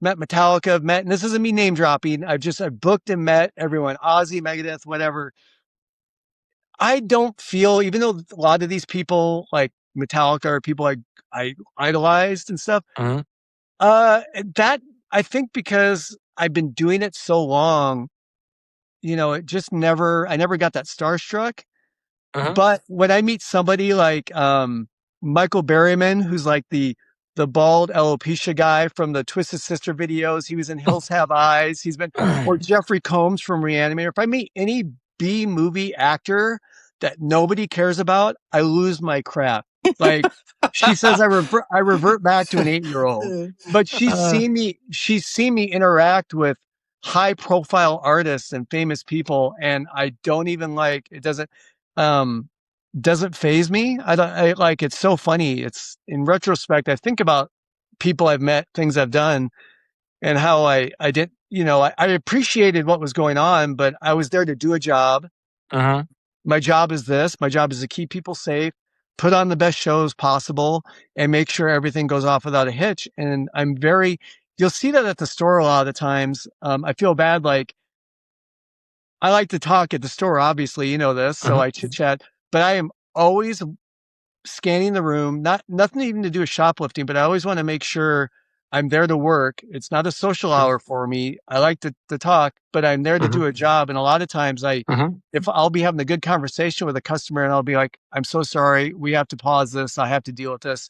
Met Metallica, and this isn't me name dropping. I've booked and met everyone, Ozzy, Megadeth, whatever. I don't feel, even though a lot of these people like Metallica are people I idolized and stuff, Mhm. that I think because I've been doing it so long, it just I never got that starstruck. Mhm. But when I meet somebody like Michael Berryman, who's like the bald alopecia guy from the Twisted Sister videos, he was in Hills Have Eyes. Or Jeffrey Combs from Reanimator. If I meet any B movie actor that nobody cares about, I lose my crap. Like she says, I revert back to an 8-year-old, but uh, she's seen me interact with high profile artists and famous people. And I don't even like, it um, doesn't phase me. I like, it's so funny. It's in retrospect, I think about people I've met, things I've done, and how I did, I appreciated what was going on, but I was there to do a job. uh-huh. My job is this. My job is to keep people safe, put on the best shows possible, and make sure everything goes off without a hitch. And you'll see that at the store a lot of the times. I feel bad. Like I like to talk at the store, obviously, you know this. So Uh-huh. I chit chat, but I am always scanning the room, nothing even to do with shoplifting, but I always want to make sure I'm there to work. It's not a social hour for me. I like to talk, but I'm there to Uh-huh. do a job. And a lot of times Uh-huh. if I'll be having a good conversation with a customer and I'll be like, I'm so sorry. We have to pause this. I have to deal with this.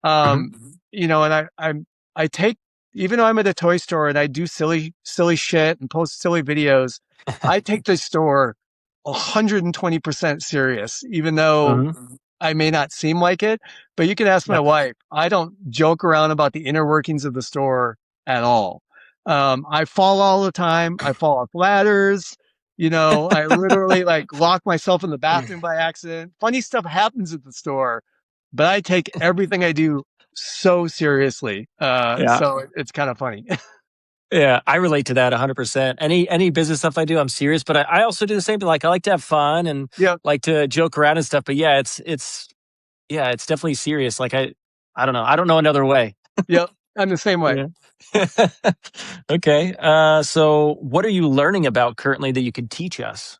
Uh-huh. Um, and I take, even though I'm at a toy store and I do silly shit and post silly videos, I take the store 120% serious, even though Uh-huh. I may not seem like it, but you can ask my Yep. wife. I don't joke around about the inner workings of the store at all. I fall all the time. I fall off ladders. I literally like lock myself in the bathroom by accident. Funny stuff happens at the store, but I take everything I do so seriously. Yeah. So it's kind of funny. Yeah, I relate to that 100%. Any business stuff I do, I'm serious, but I also do the same thing. Like I like to have fun and Yep. like to joke around and stuff. But yeah, it's definitely serious. Like I don't know. I don't know another way. Yep. I'm the same way. Yeah. Okay. So what are you learning about currently that you could teach us?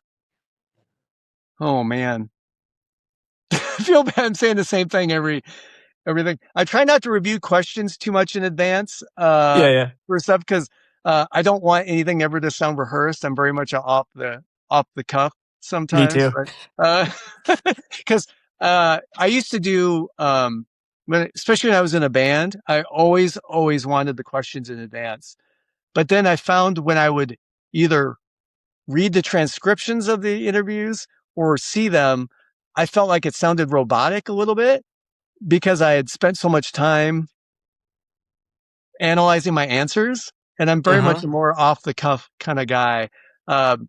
Oh man. I feel bad. I'm saying the same thing everything. I try not to review questions too much in advance Yeah, yeah. for stuff because I don't want anything ever to sound rehearsed. I'm very much a off the cuff Me sometimes, too. but because I used to do especially when I was in a band, I always wanted the questions in advance. But then I found when I would either read the transcriptions of the interviews or see them, I felt like it sounded robotic a little bit because I had spent so much time analyzing my answers, and I'm very much Uh-huh. a more off the cuff kind of guy. Um,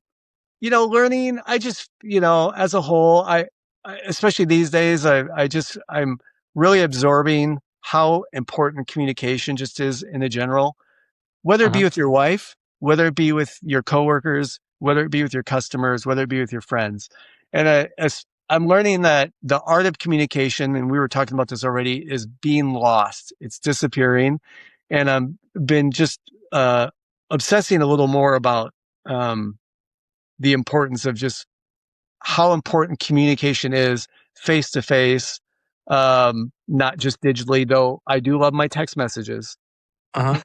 Learning, I just, as a whole, especially these days, I'm really absorbing how important communication just is in a general, whether it be Uh-huh. with your wife, whether it be with your coworkers, whether it be with your customers, whether it be with your friends. And as I'm learning that the art of communication, and we were talking about this already, is being lost. It's disappearing. And I've been just obsessing a little more about um, the importance of just how important communication is face to face, not just digitally, though I do love my text messages. Uh-huh.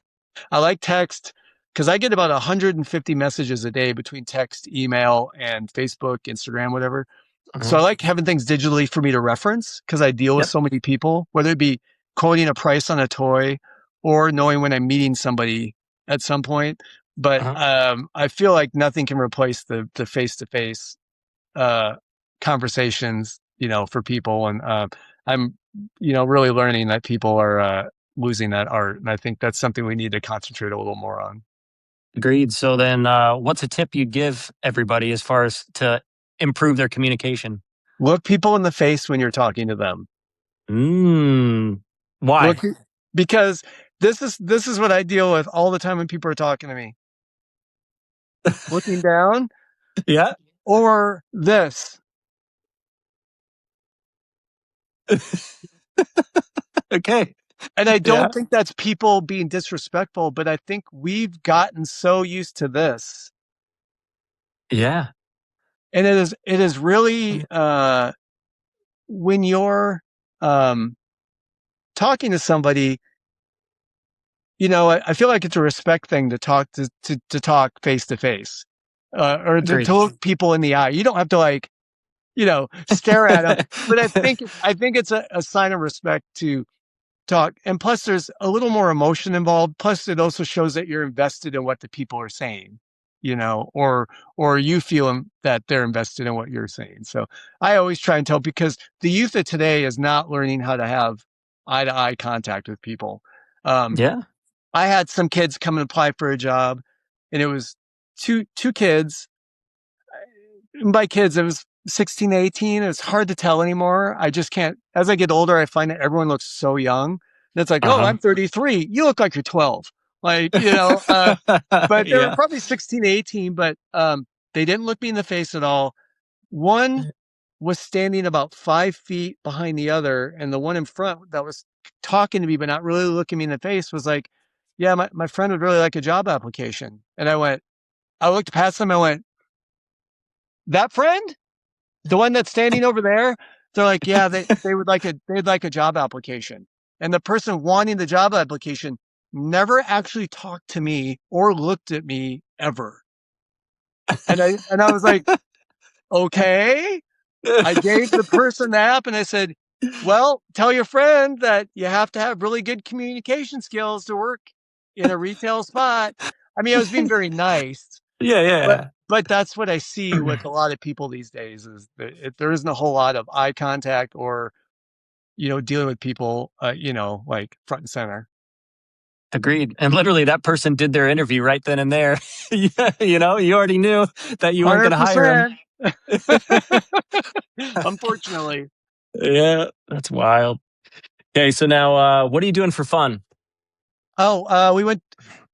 I like text because I get about 150 messages a day between text, email, and Facebook, Instagram, whatever. So Uh-huh. I like having things digitally for me to reference because I deal with Yep. so many people, whether it be quoting a price on a toy or knowing when I'm meeting somebody at some point. But Uh-huh. I feel like nothing can replace the face to face conversations, for people. And I'm, really learning that people are losing that art. And I think that's something we need to concentrate a little more on. Agreed. So then what's a tip you'd give everybody as far as to improve their communication? Look people in the face when you're talking to them. Mm. Look, Why? because this is what I deal with all the time when people are talking to me. Looking down Yeah. or this. Okay. And I Yeah. don't think that's people being disrespectful, but I think we've gotten so used to this. Yeah. And it is really when you're um talking to somebody, I feel like it's a respect thing to talk to talk face to face. Or to Agreed. look people in the eye. You don't have to like, stare at them. But I think it's a sign of respect to talk. And plus there's a little more emotion involved. Plus it also shows that you're invested in what the people are saying. or you feel that they're invested in what you're saying. So I always try and tell, because the youth of today is not learning how to have eye to eye contact with people. Um, Yeah. I had some kids come and apply for a job, and it was two kids. By kids, it was 16 to 18. It's hard to tell anymore. I just can't. As I get older, I find that everyone looks so young. And it's like, oh, Uh I'm 33. You look like you're 12. Like, huh. but they were Yeah. probably 16 to 18, but they didn't look me in the face at all. One was standing about 5 feet behind the other, and the one in front that was talking to me but not really looking me in the face was like, yeah, my friend would really like a job application. And I looked past them, I went, that friend? The one that's standing over there? They're like, yeah, they'd like a job application. And the person wanting the job application never actually talked to me or looked at me ever. And I was like, okay. I gave the person the app and I said, well, tell your friend that you have to have really good communication skills to work in a retail spot. I mean, I was being very nice, Yeah, yeah, but that's what I see with a lot of people these days is that there isn't a whole lot of eye contact or, dealing with people, like front and center. agreed. And literally, that person did their interview right then and there. Yeah, you already knew that you weren't going to hire him. 100%. Unfortunately. Yeah, that's wild. Okay, so now, what are you doing for fun? Oh,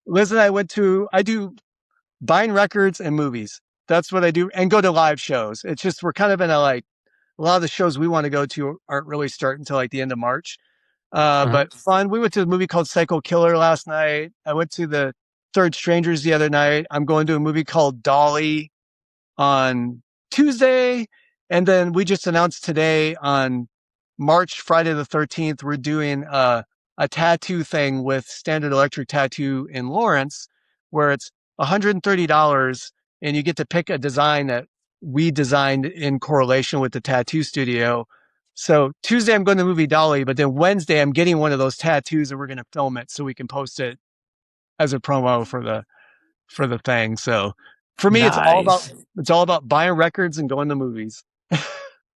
Liz and I I do buying records and movies. That's what I do, and go to live shows. It's just we're kind of in a lot of the shows we want to go to aren't really starting until like the end of March. Uh-huh. But fun. We went to a movie called Psycho Killer last night. I went to the Third Strangers the other night. I'm going to a movie called Dolly on Tuesday. And then we just announced today on Friday the 13th, we're doing a tattoo thing with Standard Electric Tattoo in Lawrence, where it's $130 and you get to pick a design that we designed in correlation with the tattoo studio. So Tuesday I'm going to the movie Dolly, but then Wednesday I'm getting one of those tattoos and we're going to film it so we can post it as a promo for the thing. So for me, Nice. it's all about buying records and going to movies.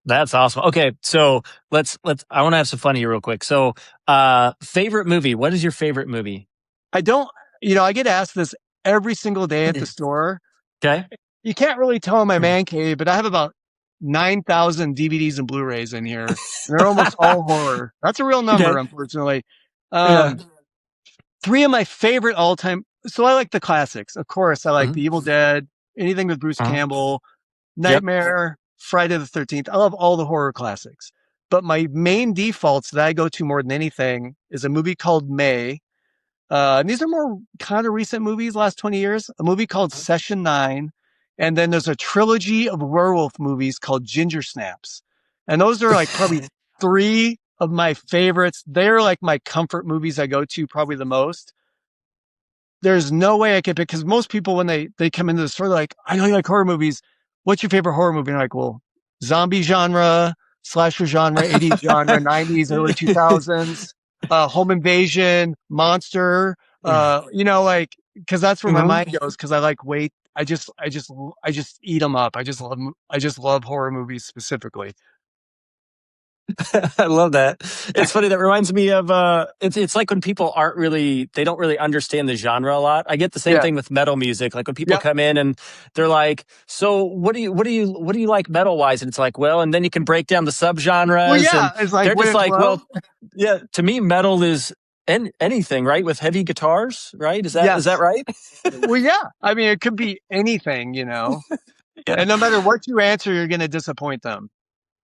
That's awesome. Okay, so I want to have some fun here real quick. So, favorite movie. What is your favorite movie? I don't, I get asked this every single day at the store. Okay. You can't really tell in my man cave, but I have about 9,000 DVDs and Blu-rays in here. And they're almost all horror. That's a real number, Okay. unfortunately. Yeah. Um, Three of my favorite all-time. So I like the classics. Of course, I like Mhm. The Evil Dead, anything with Bruce Uh-huh. Campbell, Yep. Nightmare, Friday the 13th. I love all the horror classics. But my main defaults that I go to more than anything is a movie called May. And these are more kind of recent movies, last 20 years. A movie called Session 9. And then there's a trilogy of werewolf movies called Ginger Snaps. And those are like probably three of my favorites. They're like my comfort movies I go to probably the most. There's no way I could pick, because most people, when they come into the store, they're like, I know you like horror movies. What's your favorite horror movie? And I'm like, well, zombie genre, slasher genre, 80s genre, 90s, early 2000s, home invasion, monster, like, cause that's where my Mhm. mind goes. Cause I like wait. I just eat them up. I just love horror movies specifically. I love that. It's funny. That reminds me of it's like when people they don't really understand the genre a lot. I get the same Yeah. thing with metal music. Like when people Yep. come in and they're like, "So what do you like metal wise?" And it's like, well, and then you can break down the Well, subgenres, and yeah. It's like they're when just it's like, low. well, yeah. To me, metal is anything, right? With heavy guitars, right? Is that Yes. right? Well, yeah. I mean, it could be anything. Yeah. And no matter what you answer, you're going to disappoint them.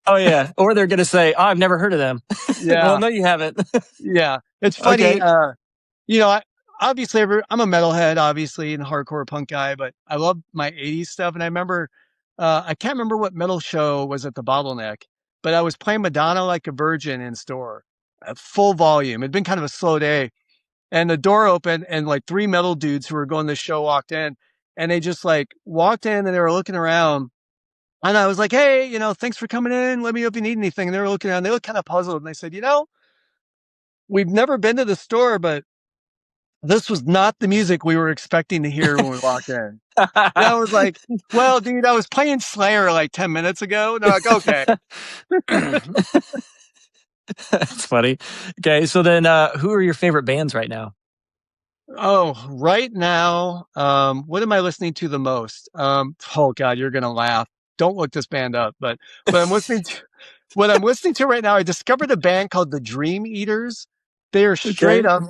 Oh yeah. Or they're gonna say, "Oh, I've never heard of them." Well, Yeah. no, you haven't. Yeah. It's funny. Okay. You know, I, obviously, I'm a metalhead, obviously, and hardcore punk guy, but I love my 80s stuff. And I remember, I can't remember what metal show was at the Bottleneck, but I was playing Madonna Like a Virgin in store at full volume. It'd been kind of a slow day. And the door opened, and like three metal dudes who were going to the show walked in, and they just like walked in and they were looking around. And I was like, hey, thanks for coming in. Let me know if you need anything. And they were looking around. They looked kind of puzzled. And they said, we've never been to the store, but this was not the music we were expecting to hear when we walked in. And I was like, well, dude, I was playing Slayer like 10 minutes ago. And they're like, okay. That's funny. Okay, so then who are your favorite bands right now? Oh, right now, what am I listening to the most? Oh God, you're gonna laugh. Don't look this band up, but what I'm listening to, what I'm listening to right now, I discovered a band called the Dream Eaters. They are straight Okay. up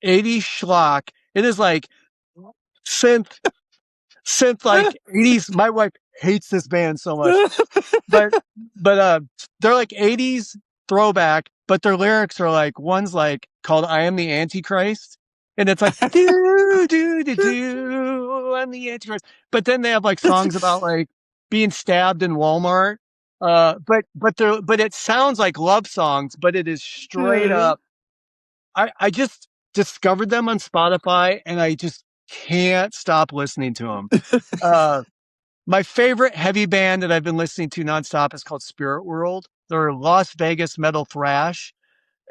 80s schlock. It is like synth, synth like 80s. My wife hates this band so much, but but they're like 80s throwback, but their lyrics are like one's like called I am the Antichrist. And it's like do do do do I'm the Antichrist. But then they have like songs about like being stabbed in Walmart. But it sounds like love songs, but it is straight up. I just discovered them on Spotify and I just can't stop listening to them. Uh my favorite heavy band that I've been listening to nonstop is called Spirit World. They're Las Vegas metal thrash.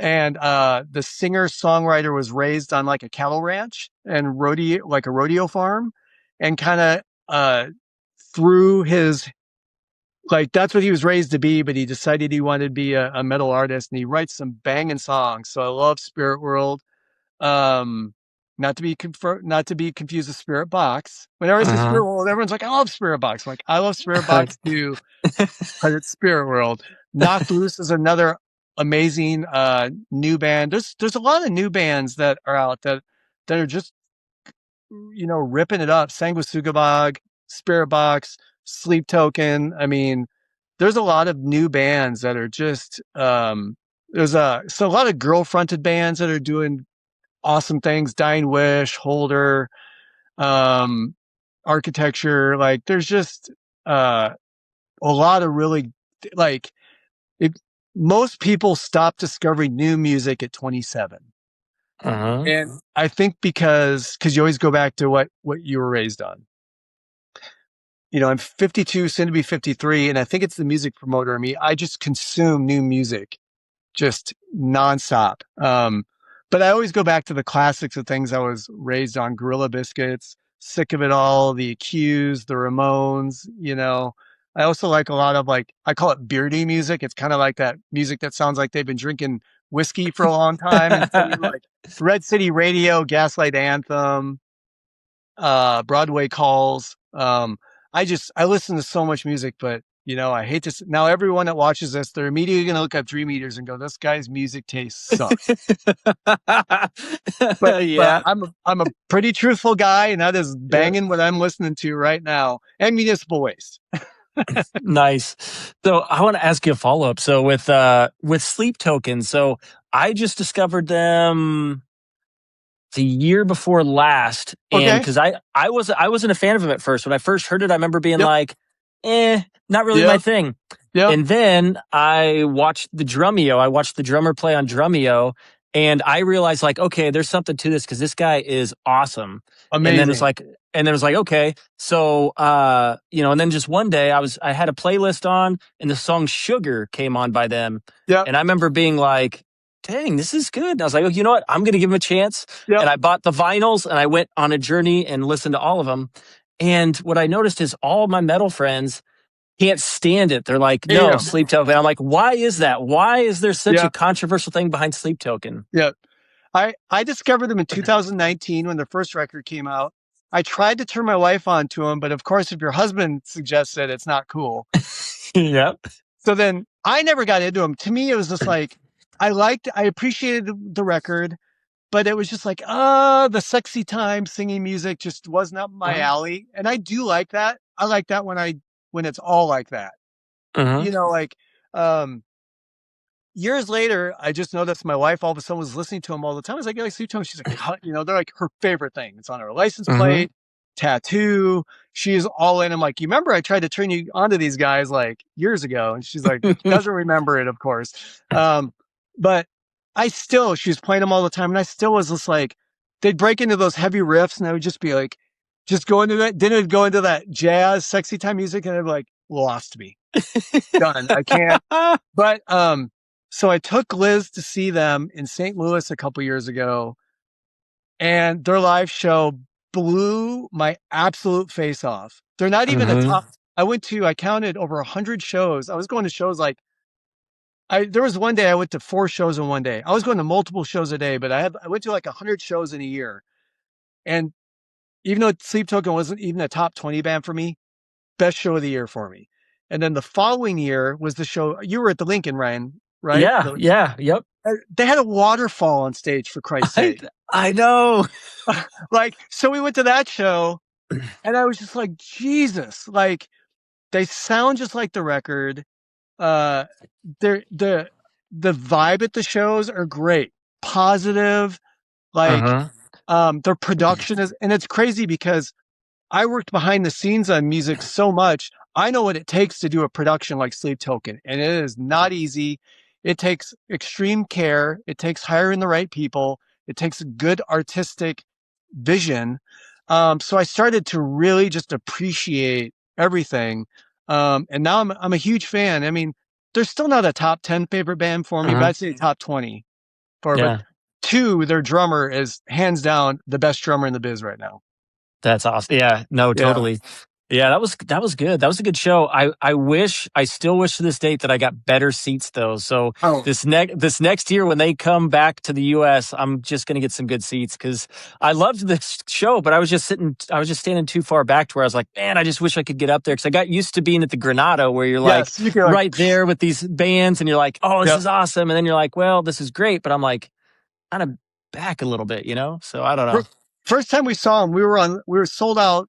And the singer songwriter was raised on like a cattle ranch and rodeo, like a rodeo farm, and kind of through his like that's what he was raised to be, but he decided he wanted to be a metal artist, and he writes some banging songs. So I love Spirit World. Um, not to be confused with Spirit Box. Whenever I say Uh-huh. Spirit World, everyone's like, "I love Spirit Box." I'm like, I love Spirit Box too, but it's Spirit World. Knocked Loose is another amazing new band. There's a lot of new bands that are out that are just ripping it up. Sanguisugabog, Spirit Box, Sleep Token. I mean, there's a lot of new bands that are just a lot of girl fronted bands that are doing awesome things. Dying Wish, Holder, um, Architecture. Like there's just a lot of really like it, most people stop discovering new music at 27. Uh-huh. And I think because you always go back to what you were raised on. I'm 52, soon to be 53, and I think it's the music promoter in me. I just consume new music just nonstop. But I always go back to the classics of things I was raised on: Gorilla Biscuits, Sick of It All, The Accused, The Ramones. I also like a lot of like I call it beardy music. It's kind of like that music that sounds like they've been drinking whiskey for a long time and singing like Red City Radio, Gaslight Anthem, Broadway Calls. I listen to so much music, but I hate to now everyone that watches this, they're immediately going to look up Dream Eaters and go, "This guy's music taste sucks." But Yeah. I'm a pretty truthful guy, and that is Yeah. banging what I'm listening to right now. And Municipal Waste. Nice. So I want to ask you a follow-up. So with Sleep Token, so I just discovered them the year before last, and Okay. because I wasn't a fan of him at first. When I first heard it, I remember being Yep. like, not really my Yep. thing. Yep. And then I watched the Drumeo. I watched the drummer play on Drumeo, and I realized like, okay, there's something to this because this guy is awesome. And then it's Amazing. like, okay, so and then just one day I had a playlist on, and the song "Sugar" came on by them, Yep. and I remember being like, dang, this is good. And I was like, oh, you know what? I'm going to give him a chance. Yep. And I bought the vinyls and I went on a journey and listened to all of them. And what I noticed is all my metal friends can't stand it. They're like, Hate no, 'em. Sleep Token. I'm like, why is that? Why is there such a Yep. controversial thing behind Sleep Token? Yep. I discovered them in 2019 when their first record came out. I tried to turn my wife on to them, but of course, if your husband suggests it, it's not cool. Yep. So then I never got into them. To me, it was just like I appreciated the record, but it was just like, the sexy time singing music just wasn't up my Uh-huh. alley. And I do like that. I like that when it's all like that. Uh-huh. Like um years later, I just noticed my wife all of a sudden was listening to them all the time. I was like, "You like Sleep Tones?" She's like, "Huh," they're like her favorite thing. It's on her license Uh-huh. plate, tattoo. She's all in. I'm like, "You remember I tried to turn you onto these guys like years ago?" And she's like, doesn't remember it, of course. But she was playing them all the time, and I still was just like, they'd break into those heavy riffs, and I would just be like, just go into that. Then it'd go into that jazz, sexy time music, and I'd be like, lost me, done. I can't. But so I took Liz to see them in St. Louis a couple years ago, and their live show blew my absolute face off. They're not even a Hmm. top. I counted over 100 shows. I was going to shows like, there was one day I went to 4 shows in one day. I was going to multiple shows a day, but I went to like 100 shows in a year. And even though Sleep Token wasn't even a top 20 band for me, best show of the year for me. And then the following year was the show. You were at the Lincoln, Ryan, right? Yeah, yeah, yep. They had a waterfall on stage, for Christ's I sake. I know. Like, so we went to that show and I was just like, Jesus, like they sound just like the record. Uh, they're, the vibe at the shows are great, positive. Like, Uh-huh. their production is, and it's crazy because I worked behind the scenes on music so much. I know what it takes to do a production like Sleep Token, and it is not easy. It takes extreme care. It takes hiring the right people. It takes a good artistic vision. So I started to really just appreciate everything. And now I'm a huge fan. I mean, they're still not a top 10 favorite band for me, but Uh-huh. I'd say top 20 but Yeah. two, their drummer is hands down the best drummer in the biz right now. That's awesome. Yeah, no, Yeah. totally. Yeah, that was good. That was a good show. I still wish to this date that I got better seats though. So Oh, this next year when they come back to the US, I'm just gonna get some good seats because I loved this show, but I was just standing too far back to where I was like, man, I just wish I could get up there because I got used to being at the Granada where you're like yes. You can like, right there with these bands and you're like, oh, this yep. is awesome. And then you're like, well, this is great, but I'm like kind of back a little bit, you know? So I don't know. First time we saw him, we were sold out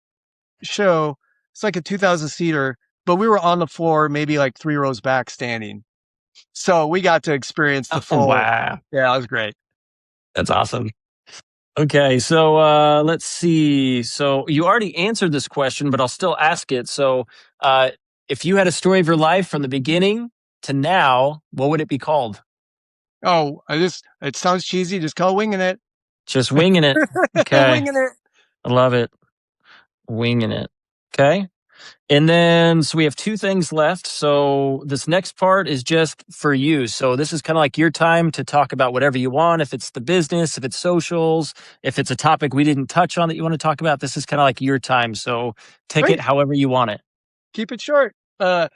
show. It's like a 2,000 seater, but we were on the floor, maybe like 3 rows back standing. So we got to experience the Oh, full, wow. yeah, it was great. That's awesome. Okay, so let's see. So you already answered this question, but I'll still ask it. So, uh, if you had a story of your life from the beginning to now, what would it be called? Oh, it sounds cheesy. Just call winging it. Just winging it. Okay, Winging it. I love it. Winging it. Okay. And then, so we have two things left. So this next part is just for you. So this is kind of like your time to talk about whatever you want. If it's the business, if it's socials, if it's a topic we didn't touch on that you want to talk about, this is kind of like your time. So take it Great. however you want it. Keep it short. I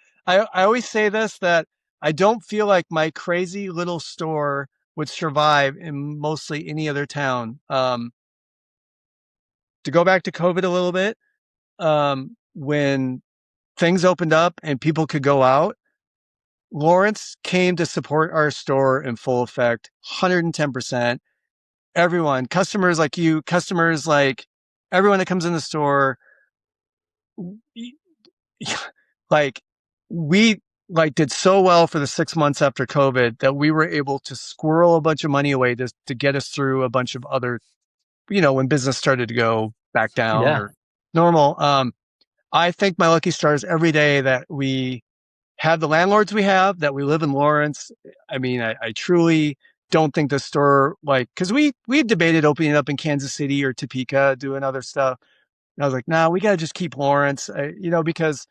always say this, that I don't feel like my crazy little store would survive in mostly any other town. To go back to COVID a little bit, when things opened up and people could go out, Lawrence came to support our store in full effect, 110%. Everyone, customers like you, customers like everyone that comes in the store, like we like did so well for the 6 months after COVID that we were able to squirrel a bunch of money away to get us through a bunch of other, when business started to go back down Yeah. or normal. I thank my lucky stars every day that we have the landlords we have, that we live in Lawrence. I mean, I truly don't think the store, like, cause we debated opening up in Kansas City or Topeka, doing other stuff. And I was like, nah, we got to just keep Lawrence, because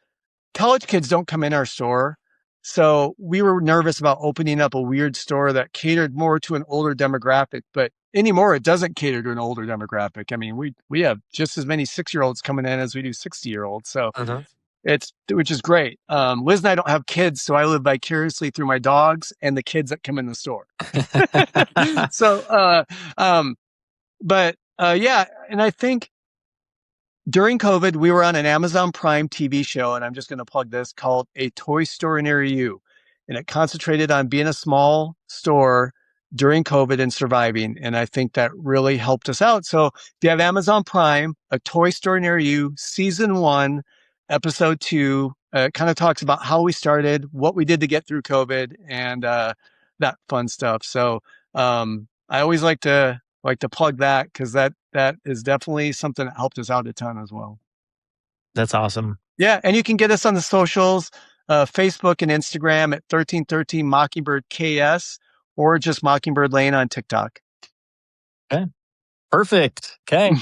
college kids don't come in our store. So we were nervous about opening up a weird store that catered more to an older demographic, but anymore it doesn't cater to an older demographic. I mean, we have just as many 6-year-olds coming in as we do 60-year-olds. So Uh-huh. which is great. Liz and I don't have kids, so I live vicariously through my dogs and the kids that come in the store. So, yeah. And I think during COVID, we were on an Amazon Prime TV show, and I'm just going to plug this, called A Toy Store Near You. And it concentrated on being a small store during COVID and surviving. And I think that really helped us out. So if you have Amazon Prime, A Toy Store Near You, season 1, episode 2, kind of talks about how we started, what we did to get through COVID, and that fun stuff. So I always like to plug that, because that is definitely something that helped us out a ton as well. That's awesome. Yeah, and you can get us on the socials, Facebook and Instagram at 1313 Mockingbird KS, or just Mockingbird Lane on TikTok. Okay. Perfect. Okay.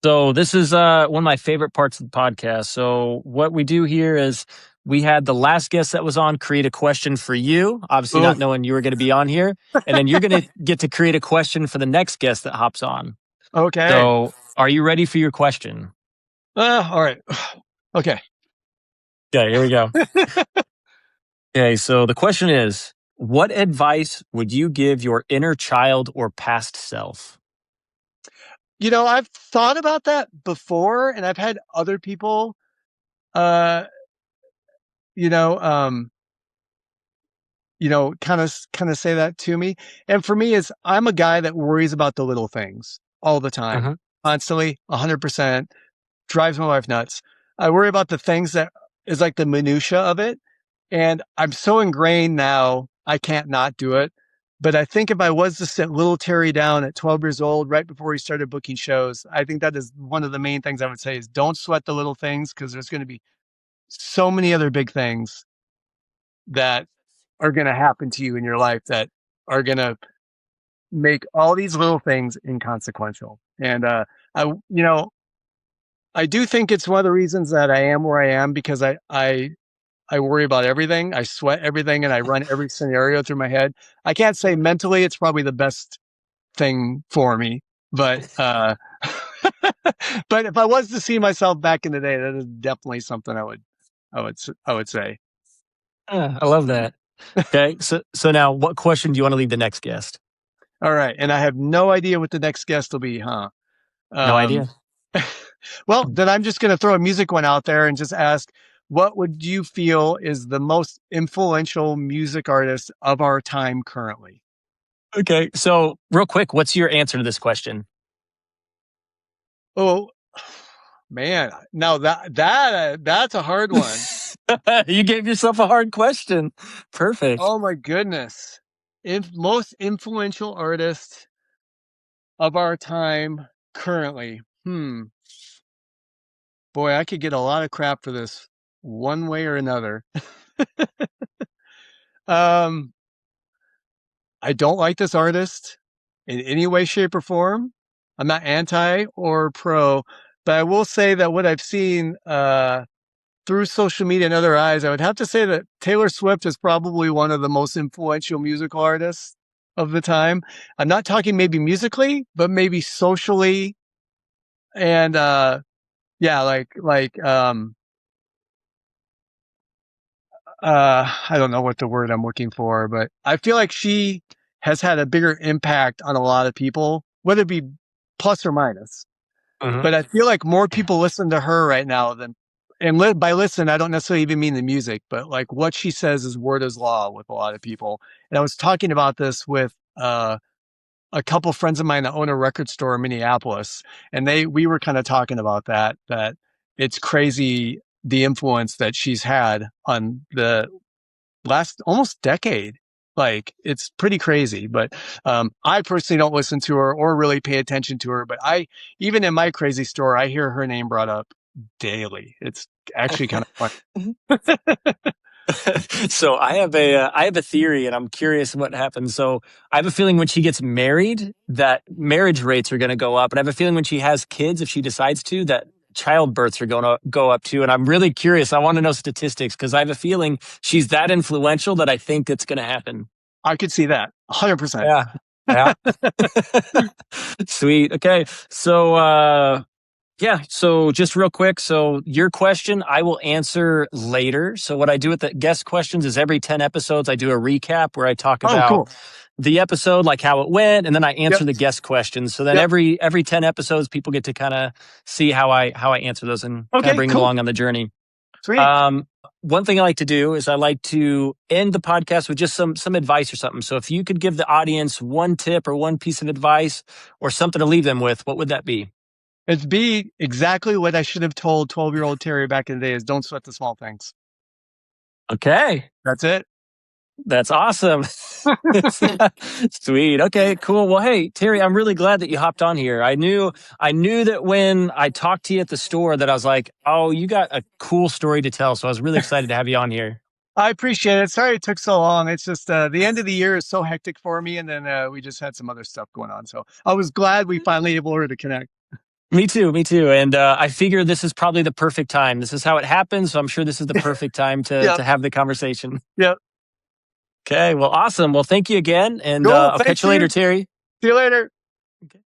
So this is one of my favorite parts of the podcast. So what we do here is we had the last guest that was on create a question for you, obviously not Oof. knowing you were going to be on here. And then you're going to get to create a question for the next guest that hops on. Okay. So, are you ready for your question? All right. Okay. Okay, here we go. Okay, so the question is, what advice would you give your inner child or past self? I've thought about that before, and I've had other people, uh, you know, um, kind of say that to me. And for me, is I'm a guy that worries about the little things all the time, Uh-huh. constantly, 100%. Drives my wife nuts. I worry about the things that is like the minutia of it. And I'm so ingrained now, I can't not do it. But I think if I was to sit little Terry down at 12 years old, right before he started booking shows, I think that is one of the main things I would say is don't sweat the little things because there's going to be so many other big things that are going to happen to you in your life that are going to make all these little things inconsequential. And I, you know, I do think it's one of the reasons that I am where I am because I worry about everything. I sweat everything and I run every scenario through my head. I can't say mentally it's probably the best thing for me, but but if I was to see myself back in the day, that is definitely something I would say. I love that. Okay, so now what question do you want to leave the next guest? All right, and I have no idea what the next guest will be, huh? No Um, idea. well, then I'm just going to throw a music one out there and just ask, what would you feel is the most influential music artist of our time currently? Okay, so real quick, what's your answer to this question? Oh, man, now that's a hard one. You gave yourself a hard question. Perfect. Oh my goodness. Most influential artist of our time currently. Boy, I could get a lot of crap for this one way or another. Um, I don't like this artist in any way, shape, or form. I'm not anti or pro, but I will say that what I've seen through social media and other eyes, I would have to say that Taylor Swift is probably one of the most influential musical artists of the time. I'm not talking maybe musically, but maybe socially and yeah, I don't know what the word I'm looking for, but I feel like she has had a bigger impact on a lot of people, whether it be plus or minus. Mhm. But I feel like more people listen to her right now than, and by listen, I don't necessarily even mean the music, but like what she says is word is law with a lot of people. And I was talking about this with a couple friends of mine that own a record store in Minneapolis, and we were kind of talking about that it's crazy the influence that she's had on the last almost decade. Like it's pretty crazy, but I personally don't listen to her or really pay attention to her. But even in my crazy store, I hear her name brought up daily. It's actually kind of fun. So I have a theory, and I'm curious what happens. So I have a feeling when she gets married, that marriage rates are going to go up, and I have a feeling when she has kids, if she decides to, that childbirths are going to go up too. And I'm really curious. I want to know statistics because I have a feeling she's that influential that I think it's going to happen. I could see that 100%. Yeah, yeah. Sweet. Okay, so yeah. So just real quick. So your question, I will answer later. So what I do with the guest questions is every 10 episodes, I do a recap where I talk Oh, about cool. the episode, like how it went, and then I answer Yep. the guest questions. So then Yep. every 10 episodes, people get to kind of see how I answer those and kind of Okay, bring them cool. along on the journey. Sweet. Um, One thing I like to do is I like to end the podcast with just some advice or something. So if you could give the audience one tip or one piece of advice or something to leave them with, what would that be? It'd be exactly what I should have told 12-year-old Terry back in the day is don't sweat the small things. Okay. That's it. That's awesome. Sweet. Okay, cool. Well, hey, Terry, I'm really glad that you hopped on here. I knew that when I talked to you at the store that I was like, "Oh, you got a cool story to tell." So I was really excited to have you on here. I appreciate it. Sorry it took so long. It's just the end of the year is so hectic for me, and then we just had some other stuff going on. So I was glad we finally able to connect. Me too, me too. And I figure this is probably the perfect time. This is how it happens, so I'm sure this is the perfect time to Yep. to have the conversation. Yep. Okay, well, awesome. Well, thank you again, and Cool. I'll catch Thanks, you later, dude. Terry. See you later. Okay.